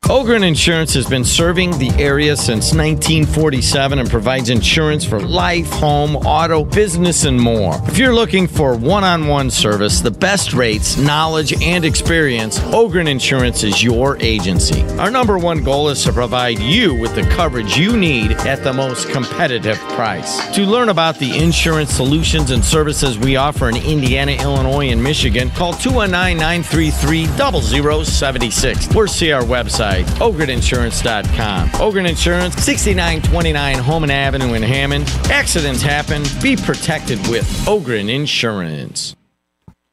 Ogren Insurance has been serving the area since 1947 and provides insurance for life, home, auto, business, and more. If you're looking for one-on-one service, the best rates, knowledge, and experience, Ogren Insurance is your agency. Our number one goal is to provide you with the coverage you need at the most competitive price. To learn about the insurance solutions and services we offer in Indiana, Illinois, and Michigan, call 219-933-0076 or see our website, OgrenInsurance.com. Ogren Insurance, 6929 Holman Avenue in Hammond. Accidents happen. Be protected with Ogren Insurance.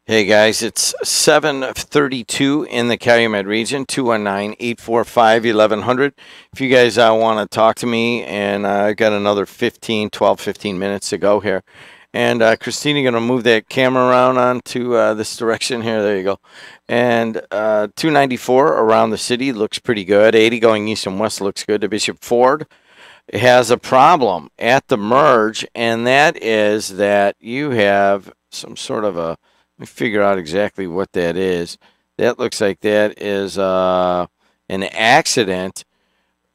Hey guys, it's 7:32 in the Calumet region, 219-845-1100. If you guys want to talk to me, and I've got another 15 minutes to go here. And Christina, going to move that camera around onto this direction here. There you go. And 294 around the city looks pretty good. 80 going east and west looks good to Bishop Ford. has a problem at the merge, and that is that you have some sort of a, let me figure out exactly what that is. That looks like that is an accident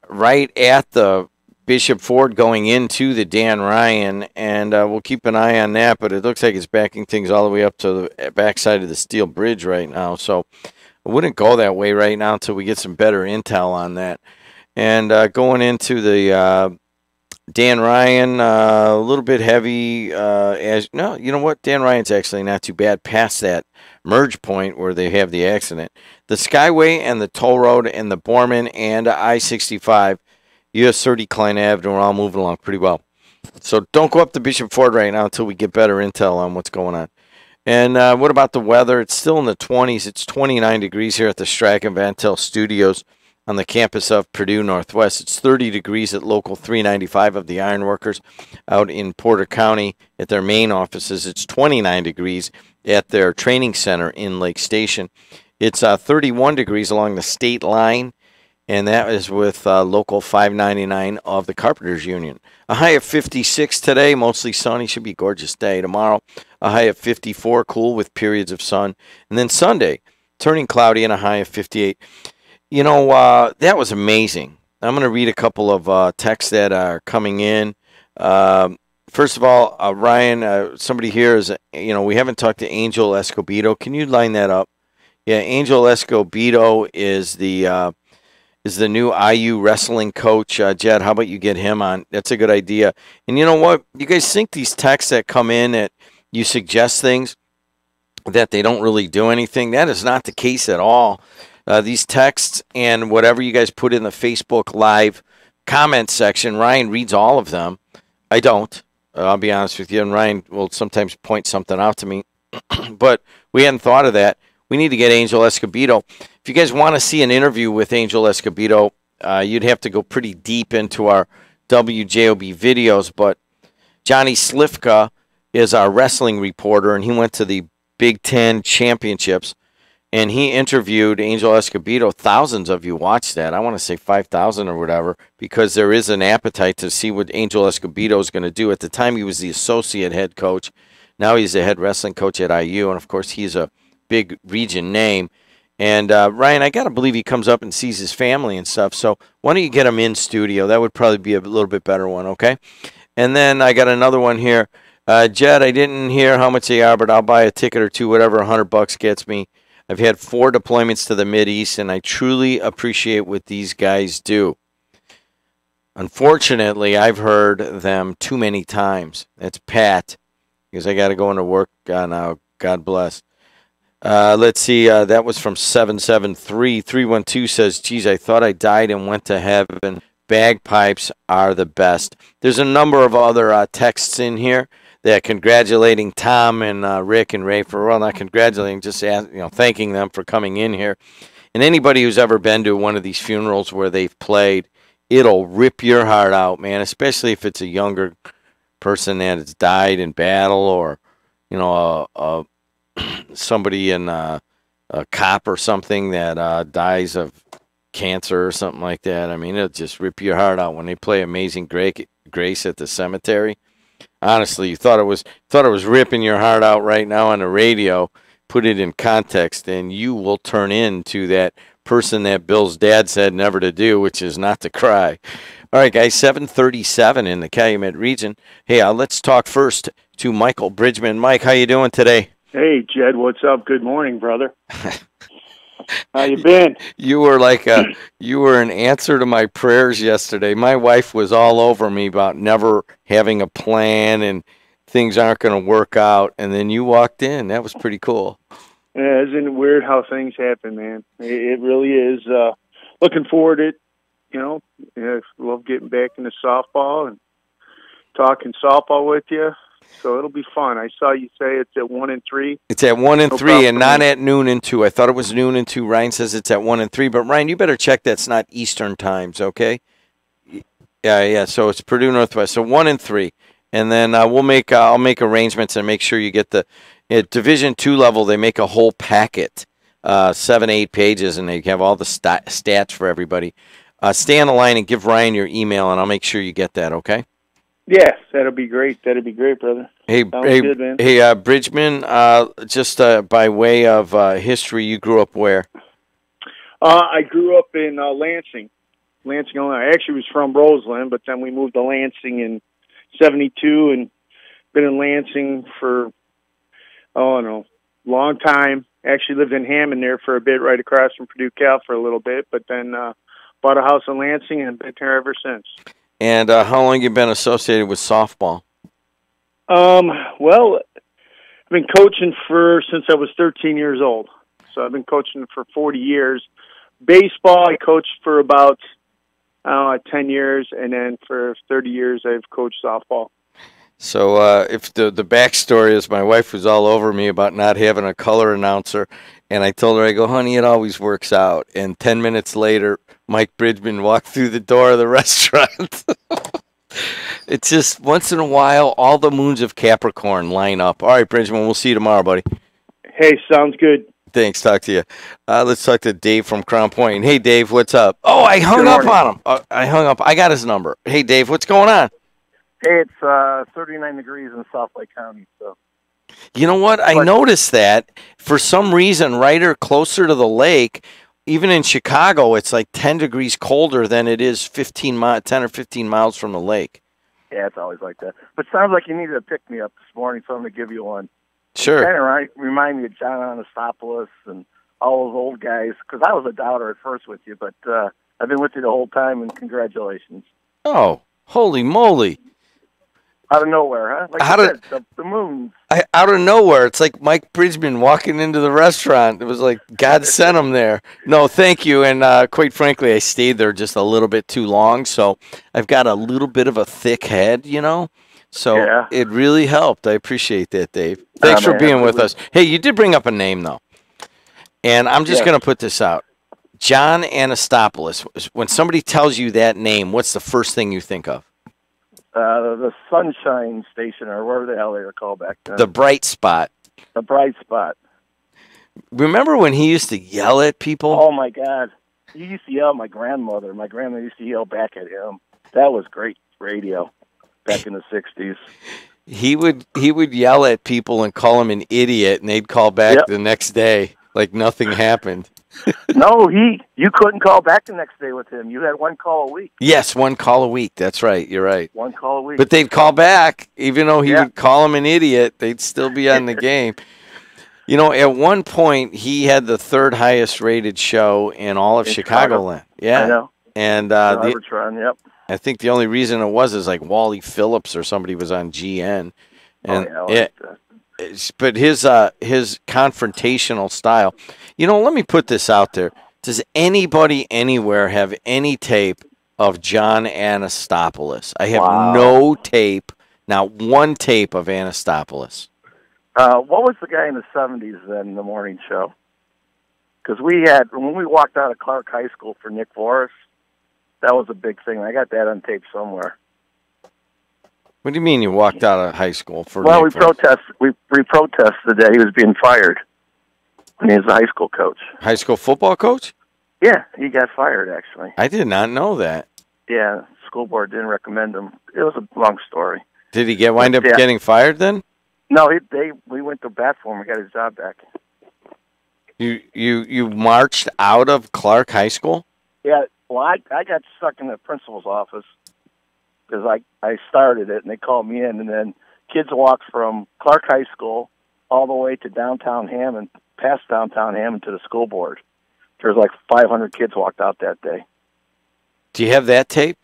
right at the Bishop Ford going into the Dan Ryan, and we'll keep an eye on that, but it looks like it's backing things all the way up to the backside of the steel bridge right now, so I wouldn't go that way right now until we get some better intel on that. And going into the Dan Ryan, a little bit heavy. No, you know what? Dan Ryan's actually not too bad past that merge point where they have the accident. The Skyway and the Toll Road and the Borman and I-65, US 30 Klein Avenue are all moving along pretty well. So don't go up to Bishop Ford right now until we get better intel on what's going on. And what about the weather? It's still in the 20s. It's 29 degrees here at the Strack and Van Til Studios on the campus of Purdue Northwest. It's 30 degrees at Local 395 of the Ironworkers out in Porter County at their main offices. It's 29 degrees at their training center in Lake Station. It's 31 degrees along the state line, and that is with Local 599 of the Carpenters Union. A high of 56 today, mostly sunny. Should be a gorgeous day. Tomorrow, a high of 54, cool with periods of sun. And then Sunday, turning cloudy and a high of 58. You know, that was amazing. I'm going to read a couple of texts that are coming in. First of all, Ryan, somebody here is, we haven't talked to Angel Escobedo. Can you line that up? Yeah, Angel Escobedo is the new IU wrestling coach. Jed, how about you get him on? That's a good idea. And you know what? You guys think these texts that come in that you suggest things that they don't really do anything? That is not the case at all. These texts and whatever you guys put in the Facebook Live comment section, Ryan reads all of them. I don't. I'll be honest with you. And Ryan will sometimes point something out to me. But we hadn't thought of that. We need to get Angel Escobedo. If you guys want to see an interview with Angel Escobedo, you'd have to go pretty deep into our WJOB videos. But Johnny Slifka is our wrestling reporter, and he went to the Big Ten Championships. And he interviewed Angel Escobedo. Thousands of you watched that. I want to say 5,000 or whatever, because there is an appetite to see what Angel Escobedo is going to do. At the time, he was the associate head coach. Now he's the head wrestling coach at IU. And, of course, he's a big region name. And, Ryan, I got to believe he comes up and sees his family and stuff. So why don't you get him in studio? That would probably be a little bit better one, okay? And then I got another one here. Jed, I didn't hear how much they are, but I'll buy a ticket or two, whatever $100 gets me. I've had 4 deployments to the Mideast, and I truly appreciate what these guys do. Unfortunately, I've heard them too many times. That's Pat, because I got to go into work now. God bless. Let's see. That was from 773. 312 says, geez, I thought I died and went to heaven. Bagpipes are the best. There's a number of other texts in here. They're congratulating Tom and Rick and Ray for, well, not congratulating, just thanking them for coming in here. And anybody who's ever been to one of these funerals where they've played, it'll rip your heart out, man, especially if it's a younger person that has died in battle, or, somebody in a cop or something that dies of cancer or something like that. I mean, it'll just rip your heart out when they play Amazing Grace at the cemetery. Honestly, you thought it was ripping your heart out right now on the radio. Put it in context, and you will turn into that person that Bill's dad said never to do, which is not to cry. All right, guys, 737 in the Calumet region. Hey, let's talk first to Michael Bridgman. Mike, how you doing today? Hey, Jed, what's up? Good morning, brother. How you been? You were an answer to my prayers yesterday. My wife was all over me about never having a plan and things aren't going to work out, and then you walked in. That was pretty cool. Yeah, isn't it weird how things happen, man? It really is. Looking forward to it. Love getting back into softball and talking softball with you. So it'll be fun. I saw you say it's at 1 and 3. It's at 1 and 3, and not at noon and 2. I thought it was noon and 2. Ryan says it's at 1 and 3, but Ryan, you better check that's not Eastern times, okay? Yeah. So it's Purdue Northwest. So 1 and 3, and then I'll make arrangements and make sure you get the at Division II level. They make a whole packet, 7-8 pages, and they have all the stats for everybody. Stay on the line and give Ryan your email, and I'll make sure you get that, okay? Yes, that'll be great. That'll be great, brother. Hey, Sounds hey, good, man. hey, Bridgman, just by way of history, you grew up where? I grew up in Lansing, Illinois. I actually was from Roseland, but then we moved to Lansing in '72, and been in Lansing for long time. Actually lived in Hammond there for a bit, right across from Purdue Cal for a little bit, but then bought a house in Lansing and been here ever since. And how long you been associated with softball? Well, I've been coaching since I was 13 years old. So I've been coaching for 40 years. Baseball, I coached for about 10 years, and then for 30 years I've coached softball. So if the backstory is my wife was all over me about not having a color announcer, and I told her, I go, honey, it always works out. And 10 minutes later, Mike Bridgman walked through the door of the restaurant. It's just once in a while, all the moons of Capricorn line up. All right, Bridgman, we'll see you tomorrow, buddy. Hey, sounds good. Thanks. Talk to you. Let's talk to Dave from Crown Point. Hey, Dave, what's up? Oh, I hung up on him. I hung up. I got his number. Hey, Dave, what's going on? Hey, it's 39 degrees in South Lake County. So, you know what? I noticed that for some reason, right or closer to the lake, even in Chicago, it's like 10 degrees colder than it is 10 or 15 miles from the lake. yeah, it's always like that. But sounds like you needed a pick-me-up this morning, so I'm going to give you one. Sure. Kind of remind me of John Anastopoulos and all those old guys, because I was a doubter at first with you, but I've been with you the whole time, and congratulations. Oh, holy moly. Out of nowhere, huh? Like you said, the moons. Out of nowhere. It's like Mike Bridgman walking into the restaurant. It was like God sent him there. No, thank you. And quite frankly, I stayed there just a little bit too long, so I've got a little bit of a thick head, you know? So it really helped. I appreciate that, Dave. Thanks for being with us. Hey, you did bring up a name, though. And I'm just going to put this out. John Anastopoulos. When somebody tells you that name, what's the first thing you think of? The Sunshine Station, or whatever the hell they were called back then. The Bright Spot. The Bright Spot. Remember when he used to yell at people? Oh, my God. He used to yell at my grandmother. My grandmother used to yell back at him. That was great radio back in the 60s. He would yell at people and call them an idiot, and they'd call back the next day like nothing happened. No, you couldn't call back the next day with him. You had one call a week. Yes, one call a week. That's right. You're right. One call a week. But they'd call back. Even though he would call them an idiot, they'd still be on the game. You know, at one point, he had the third highest rated show in all of Chicagoland. Yeah. I know. And Arbitron, I think the only reason it was is like Wally Phillips or somebody was on GN. And but his confrontational style. You know, let me put this out there. Does anybody anywhere have any tape of John Anastopoulos? I have no tape, not one tape of Anastopoulos. What was the guy in the 70s then, the morning show? Because when we walked out of Clark High School for Nick Voris, that was a big thing. I got that on tape somewhere. What do you mean you walked out of high school for? Well, we protested the day he was being fired when he was a high school coach. High school football coach? Yeah, he got fired, actually. I did not know that. Yeah, school board didn't recommend him. It was a long story. Did he wind up getting fired then? No, we went to bat for him. We got his job back. You marched out of Clark High School? Yeah, well, I got stuck in the principal's office because I started it, and they called me in, and then kids walked from Clark High School all the way to downtown Hammond, past downtown Hammond to the school board. There was like 500 kids walked out that day. Do you have that tape?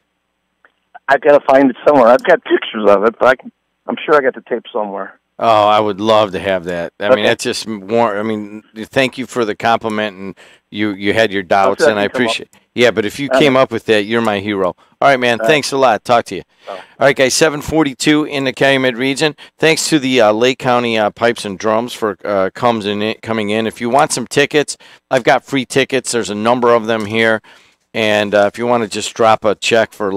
I've got to find it somewhere. I've got pictures of it, but I'm sure I got the tape somewhere. Oh, I would love to have that. I mean, that's just more. I mean, thank you for the compliment, and you had your doubts, and I appreciate it. Yeah, but if you came up with that, you're my hero. All right, man. Thanks a lot. Talk to you. All right, guys. 7:42 in the Calumet region. Thanks to the Lake County Pipes and Drums for coming in. If you want some tickets, I've got free tickets. There's a number of them here. And if you want to just drop a check for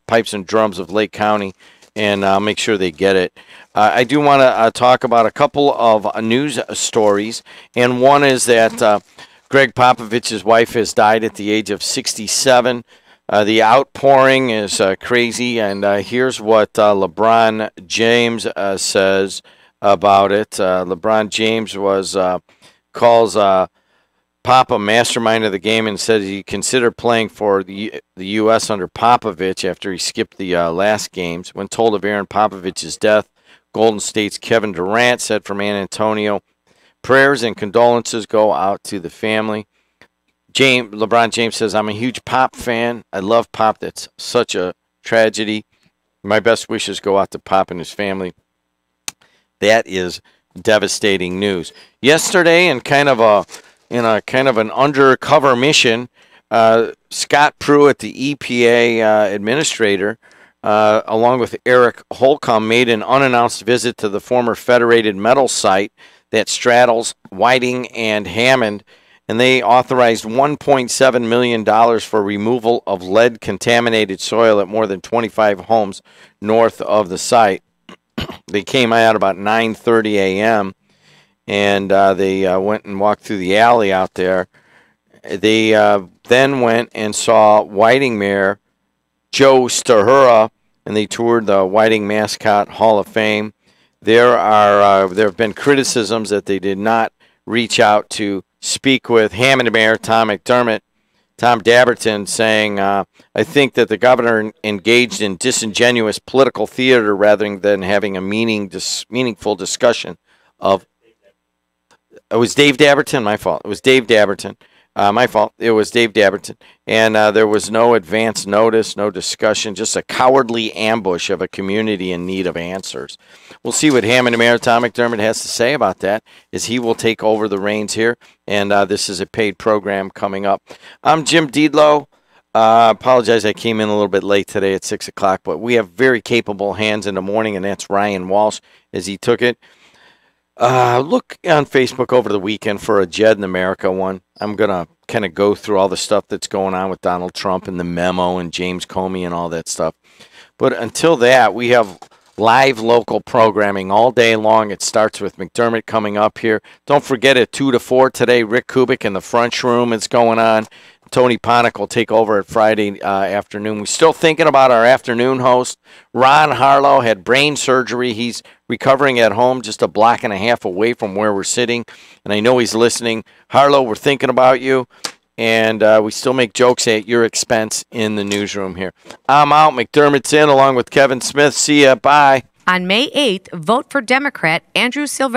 Pipes and Drums of Lake County, and I'll make sure they get it. I do want to talk about a couple of news stories, and one is that Greg Popovich's wife has died at the age of 67. The outpouring is crazy, and here's what LeBron James says about it. LeBron James calls Papa mastermind of the game and said he considered playing for the U.S. under Popovich after he skipped the last games. When told of Aaron Popovich's death, Golden State's Kevin Durant said from San Antonio, prayers and condolences go out to the family. LeBron James says, I'm a huge Pop fan. I love Pop. That's such a tragedy. My best wishes go out to Pop and his family. That is devastating news. Yesterday, in kind of an undercover mission, Scott Pruitt, the EPA administrator, along with Eric Holcomb, made an unannounced visit to the former Federated Metals site that straddles Whiting and Hammond, and they authorized $1.7 million for removal of lead-contaminated soil at more than 25 homes north of the site. They came out about 9:30 a.m., and they went and walked through the alley out there. They then went and saw Whiting Mayor Joe Stahura, and they toured the Whiting Mascot Hall of Fame. There have been criticisms that they did not reach out to speak with Hammond Mayor Tom Dabberton, saying, I think that the governor engaged in disingenuous political theater rather than having a meaningful discussion of. It was Dave Dabberton, my fault. It was Dave Dabberton. My fault. It was Dave Dabberton. And there was no advance notice, no discussion, just a cowardly ambush of a community in need of answers. We'll see what Hammond Mayor Tom McDermott has to say about that, as he will take over the reins here. And this is a paid program coming up. I'm Jim Diedlow. Apologize, I came in a little bit late today at 6 o'clock, but we have very capable hands in the morning, and that's Ryan Walsh as he took it. Look on Facebook over the weekend for a JED in America one. I'm going to kind of go through all the stuff that's going on with Donald Trump and the memo and James Comey and all that stuff. But until that, we have live local programming all day long. It starts with McDermott coming up here. Don't forget at 2 to 4 today, Rick Kubik in the French room is going on. Tony Ponick will take over at Friday afternoon. We're still thinking about our afternoon host. Ron Harlow had brain surgery. He's recovering at home just a block and a half away from where we're sitting. And I know he's listening. Harlow, we're thinking about you. And we still make jokes at your expense in the newsroom here. I'm out. McDermott's in along with Kevin Smith. See ya. Bye. On May 8th, vote for Democrat Andrew Silvestri